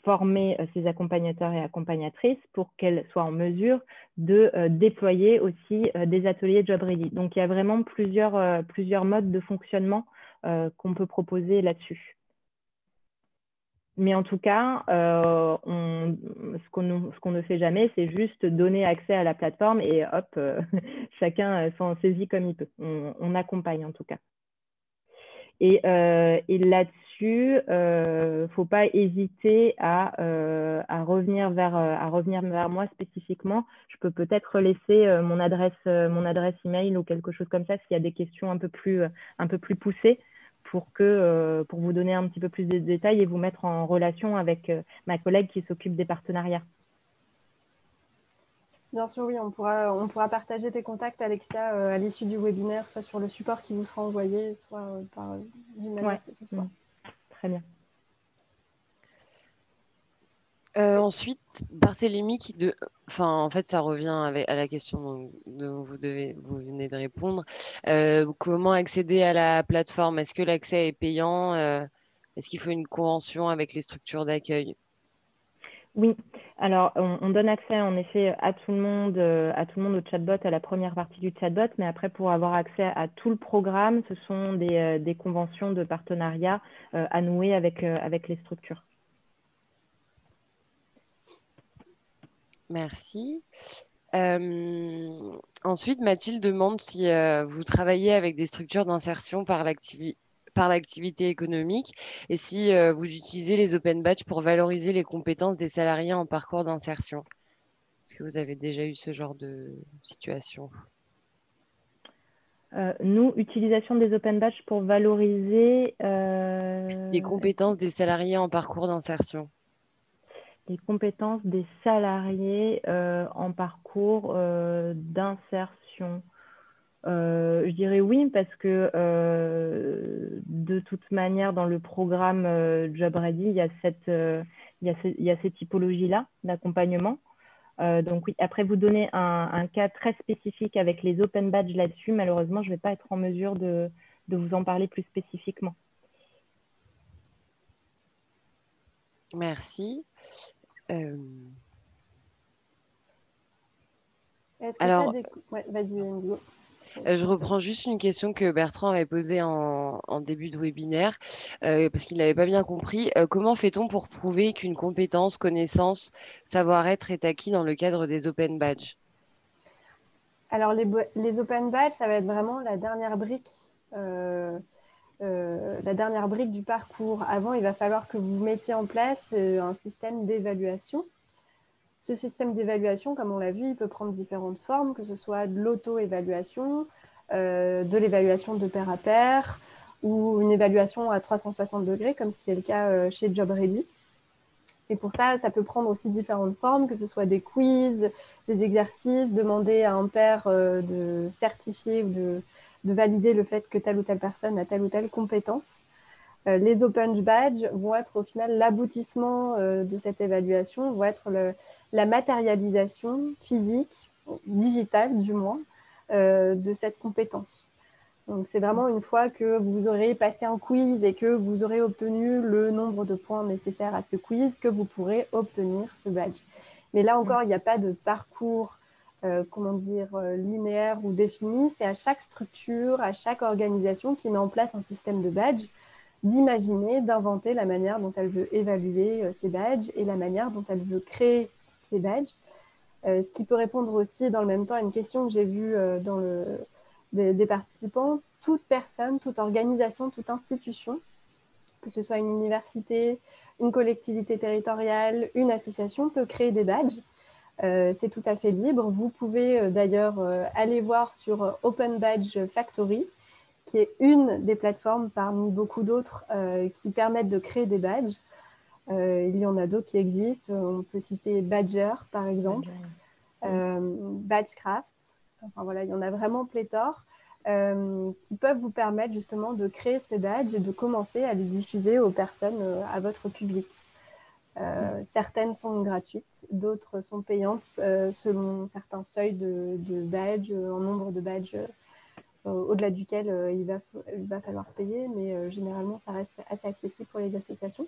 S3: former ces accompagnateurs et accompagnatrices pour qu'elles soient en mesure de déployer aussi des ateliers JobReady. Donc, il y a vraiment plusieurs modes de fonctionnement qu'on peut proposer là-dessus. Mais en tout cas, ce qu'on ne fait jamais, c'est juste donner accès à la plateforme et hop, chacun s'en saisit comme il peut. On accompagne en tout cas. Et là-dessus, faut pas hésiter à revenir vers moi spécifiquement. Je peux peut-être laisser mon adresse email ou quelque chose comme ça s'il y a des questions un peu plus poussées pour vous donner un petit peu plus de détails et vous mettre en relation avec ma collègue qui s'occupe des partenariats.
S1: Bien sûr, oui, on pourra partager tes contacts, Alexia, à l'issue du webinaire, soit sur le support qui vous sera envoyé, soit par d'une manière que ce soit.
S3: Très bien.
S2: Ensuite, Barthélémy en fait, ça revient à la question dont vous venez de répondre. Comment accéder à la plateforme? Est-ce que l'accès est payant? Est-ce qu'il faut une convention avec les structures d'accueil?
S3: Oui, alors on donne accès en effet à tout le monde au chatbot, à la première partie du chatbot, mais après pour avoir accès à tout le programme, ce sont des conventions de partenariat à nouer avec les structures.
S2: Merci. Ensuite, Mathilde demande si vous travaillez avec des structures d'insertion par l'activité économique et si vous utilisez les open badges pour valoriser les compétences des salariés en parcours d'insertion. Est-ce que vous avez déjà eu ce genre de situation?
S3: Nous, utilisation des open badges pour valoriser
S2: les compétences des salariés en parcours d'insertion.
S3: Les compétences des salariés en parcours d'insertion. Je dirais oui, parce que de toute manière, dans le programme JobReady, il y a ces typologies-là d'accompagnement. Donc oui, après vous donner un cas très spécifique avec les open badges là-dessus, malheureusement, je ne vais pas être en mesure de vous en parler plus spécifiquement.
S2: Merci.
S1: Alors, ouais, vas-y, Indigo.
S2: Je reprends juste une question que Bertrand avait posée en début de webinaire, parce qu'il n'avait pas bien compris. Comment fait-on pour prouver qu'une compétence, connaissance, savoir-être est acquis dans le cadre des open badges?
S1: Alors, les open badges, ça va être vraiment la dernière brique. Du parcours. Avant, il va falloir que vous mettiez en place un système d'évaluation. Ce système d'évaluation, comme on l'a vu, il peut prendre différentes formes, que ce soit de l'auto-évaluation, de l'évaluation de pair à pair, ou une évaluation à 360 degrés, comme ce qui est le cas chez JobReady. Et pour ça, ça peut prendre aussi différentes formes, que ce soit des quiz, des exercices, demander à un pair de certifier ou de valider le fait que telle ou telle personne a telle ou telle compétence. Les Open Badges vont être au final l'aboutissement de cette évaluation, vont être la matérialisation physique, digitale du moins, de cette compétence. Donc, c'est vraiment une fois que vous aurez passé un quiz et que vous aurez obtenu le nombre de points nécessaires à ce quiz que vous pourrez obtenir ce badge. Mais là encore, il n'y a pas de parcours, linéaire ou défini. C'est à chaque structure, à chaque organisation qui met en place un système de badge, d'imaginer, d'inventer la manière dont elle veut évaluer ces badges et la manière dont elle veut créer ces badges. Ce qui peut répondre aussi dans le même temps à une question que j'ai vue des participants. Toute personne, toute organisation, toute institution, que ce soit une université, une collectivité territoriale, une association, peut créer des badges. C'est tout à fait libre. Vous pouvez d'ailleurs aller voir sur Open Badge Factory, qui est une des plateformes parmi beaucoup d'autres qui permettent de créer des badges. Il y en a d'autres qui existent. On peut citer Badger, par exemple, Badgecraft. Enfin, voilà, il y en a vraiment pléthore qui peuvent vous permettre justement de créer ces badges et de commencer à les diffuser aux personnes, à votre public. Certaines sont gratuites, d'autres sont payantes selon certains seuils de badges, en nombre de badges au-delà duquel il va falloir payer, mais généralement ça reste assez accessible pour les associations.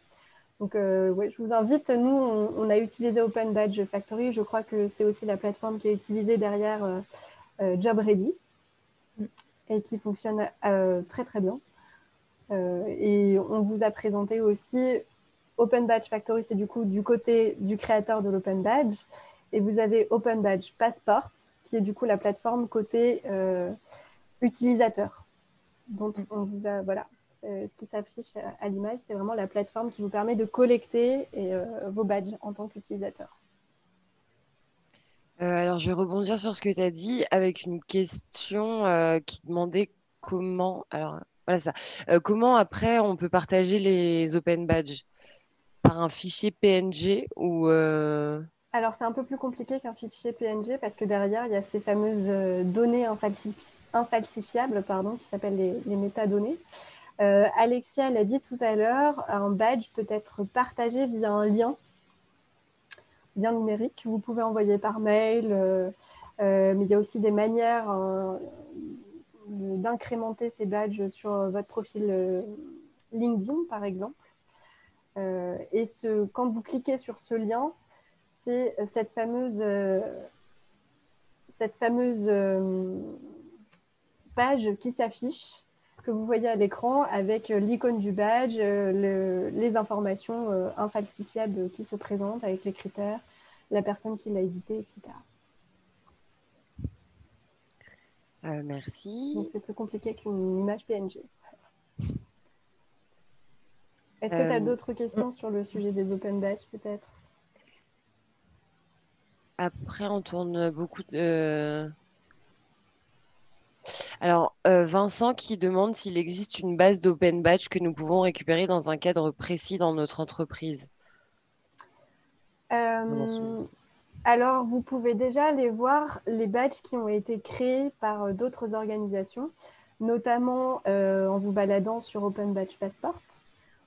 S1: Donc ouais, je vous invite, nous on a utilisé Open Badge Factory, je crois que c'est aussi la plateforme qui est utilisée derrière Job Ready et qui fonctionne très très bien. Et on vous a présenté aussi Open Badge Factory, c'est du coup du côté du créateur de l'Open Badge, et vous avez Open Badge Passport, qui est du coup la plateforme côté utilisateur. Donc on vous a, voilà, ce qui s'affiche à l'image, c'est vraiment la plateforme qui vous permet de collecter vos badges en tant qu'utilisateur.
S2: Alors, je vais rebondir sur ce que tu as dit avec une question qui demandait comment. Alors, voilà ça. Comment après on peut partager les open badges par un fichier PNG ou
S1: Alors, c'est un peu plus compliqué qu'un fichier PNG parce que derrière, il y a ces fameuses données infalsifiables qui s'appellent les métadonnées. Alexia l'a dit tout à l'heure, un badge peut être partagé via un lien numérique que vous pouvez envoyer par mail, mais il y a aussi des manières d'incrémenter ces badges sur votre profil LinkedIn, par exemple. Et quand vous cliquez sur ce lien, c'est cette fameuse page qui s'affiche, que vous voyez à l'écran, avec l'icône du badge, les informations infalsifiables qui se présentent, avec les critères, la personne qui l'a édité, etc.
S2: Merci.
S1: Donc c'est plus compliqué qu'une image PNG. Est-ce que tu as d'autres questions sur le sujet des open badges, peut-être?
S2: Après, on tourne beaucoup de... Alors, Vincent qui demande s'il existe une base d'open badge que nous pouvons récupérer dans un cadre précis dans notre entreprise.
S1: Alors, vous pouvez déjà aller voir les badges qui ont été créés par d'autres organisations, notamment en vous baladant sur Open Badge Passport.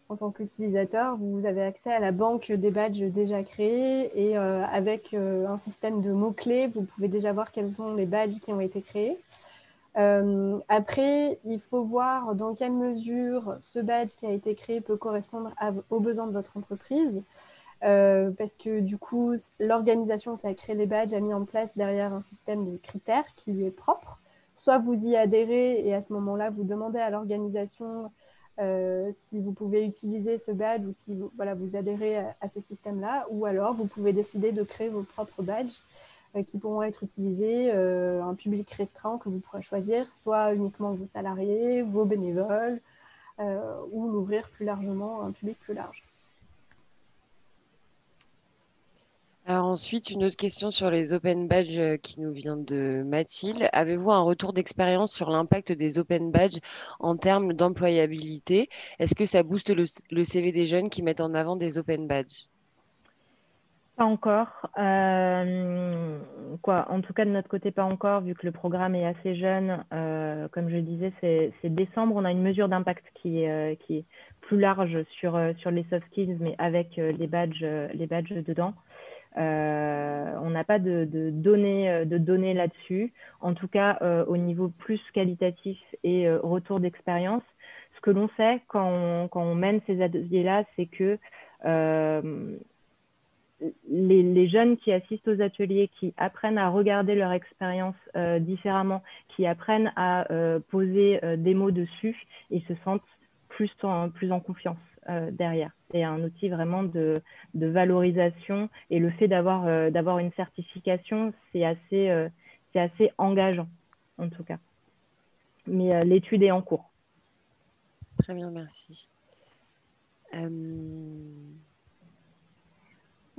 S1: En tant qu'utilisateur, vous avez accès à la banque des badges déjà créés et avec un système de mots-clés, vous pouvez déjà voir quels sont les badges qui ont été créés. Après, il faut voir dans quelle mesure ce badge qui a été créé peut correspondre aux besoins de votre entreprise. Parce que du coup, l'organisation qui a créé les badges a mis en place derrière un système de critères qui lui est propre. Soit vous y adhérez et à ce moment-là, vous demandez à l'organisation si vous pouvez utiliser ce badge ou si vous adhérez à ce système-là, ou alors vous pouvez décider de créer vos propres badges qui pourront être utilisés, un public restreint que vous pourrez choisir, soit uniquement vos salariés, vos bénévoles, ou l'ouvrir plus largement à un public plus large.
S2: Alors ensuite, une autre question sur les open badges qui nous vient de Mathilde. Avez-vous un retour d'expérience sur l'impact des open badges en termes d'employabilité? Est-ce que ça booste le CV des jeunes qui mettent en avant des open badges?
S3: Pas encore. En tout cas, de notre côté, pas encore, vu que le programme est assez jeune. Comme je disais, c'est décembre. On a une mesure d'impact qui est plus large sur les soft skills, mais avec les badges dedans. On n'a pas de données là-dessus. En tout cas, au niveau plus qualitatif et retour d'expérience, ce que l'on sait quand on mène ces ateliers-là, c'est que les jeunes qui assistent aux ateliers, qui apprennent à regarder leur expérience différemment, qui apprennent à poser des mots dessus, ils se sentent plus en confiance derrière. C'est un outil vraiment de valorisation, et le fait d'avoir une certification, c'est assez engageant, en tout cas. Mais l'étude est en cours.
S2: Très bien, merci.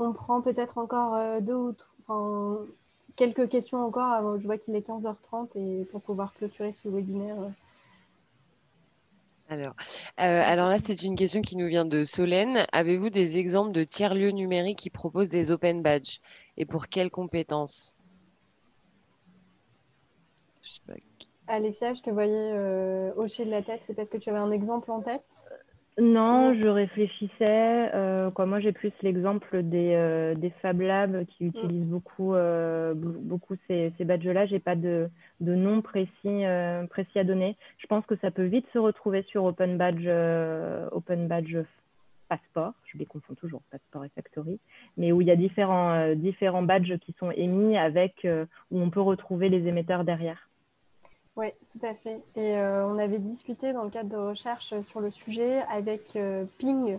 S1: On prend peut-être encore quelques questions encore avant. Je vois qu'il est 15h30 et pour pouvoir clôturer ce webinaire.
S2: Alors là, c'est une question qui nous vient de Solène. Avez-vous des exemples de tiers-lieux numériques qui proposent des open badges et pour quelles compétences? Je sais pas.
S1: Alexia, je te voyais hocher de la tête. C'est parce que tu avais un exemple en tête?
S3: Non, je réfléchissais. Moi, j'ai plus l'exemple des Fab Labs qui utilisent beaucoup ces badges-là. J'ai pas de nom précis à donner. Je pense que ça peut vite se retrouver sur Open Badge Passport. Je les confonds toujours, Passport et Factory, mais où il y a différents badges qui sont émis où on peut retrouver les émetteurs derrière.
S1: Oui, tout à fait. Et on avait discuté dans le cadre de recherche sur le sujet avec Ping,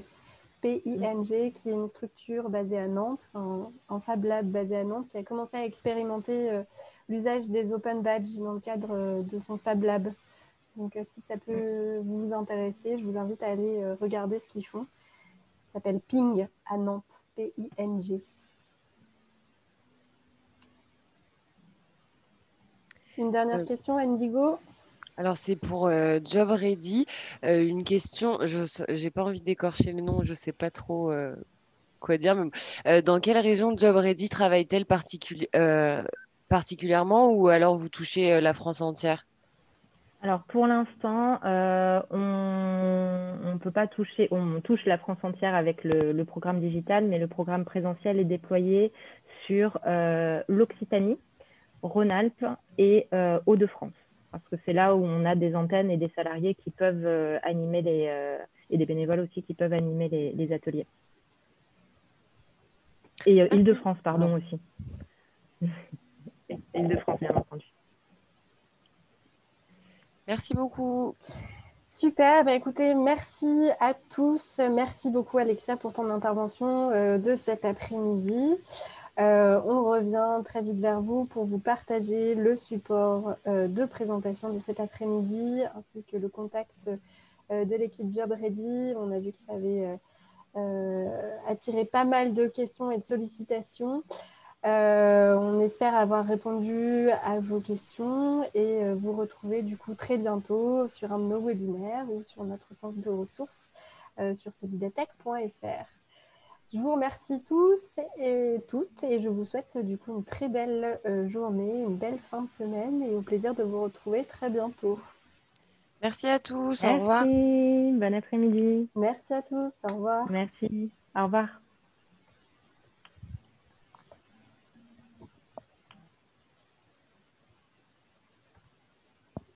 S1: P-I-N-G, qui est une structure basée à Nantes, un Fab Lab basé à Nantes, qui a commencé à expérimenter l'usage des open badges dans le cadre de son Fab Lab. Donc, si ça peut vous intéresser, je vous invite à aller regarder ce qu'ils font. Ça s'appelle Ping à Nantes, P-I-N-G. Une dernière question, Indigo?
S2: Alors, c'est pour Job Ready. Une question, je n'ai pas envie d'écorcher le nom, je ne sais pas trop quoi dire. Mais, dans quelle région Job Ready travaille-t-elle particulièrement, ou alors vous touchez la France entière?
S3: Alors pour l'instant, on peut pas toucher, on touche la France entière avec le programme digital, mais le programme présentiel est déployé sur l'Occitanie, Rhône-Alpes et Hauts-de-France, parce que c'est là où on a des antennes et des salariés qui peuvent animer et des bénévoles aussi qui peuvent animer les ateliers. Et Île-de-France, pardon, aussi. Île-de-France, bien entendu.
S2: Merci beaucoup.
S1: Super, écoutez, merci à tous. Merci beaucoup Alexia pour ton intervention de cet après-midi. On revient très vite vers vous pour vous partager le support de présentation de cet après-midi ainsi que le contact de l'équipe Job Ready. On a vu que ça avait attiré pas mal de questions et de sollicitations. On espère avoir répondu à vos questions et vous retrouver du coup très bientôt sur un de nos webinaires ou sur notre centre de ressources sur solidatech.fr. Je vous remercie tous et toutes et je vous souhaite du coup une très belle journée, une belle fin de semaine et au plaisir de vous retrouver très bientôt.
S2: Merci à tous.
S3: Merci.
S2: Au revoir.
S3: Bon après-midi.
S1: Merci à tous. Au revoir.
S3: Merci. Au revoir.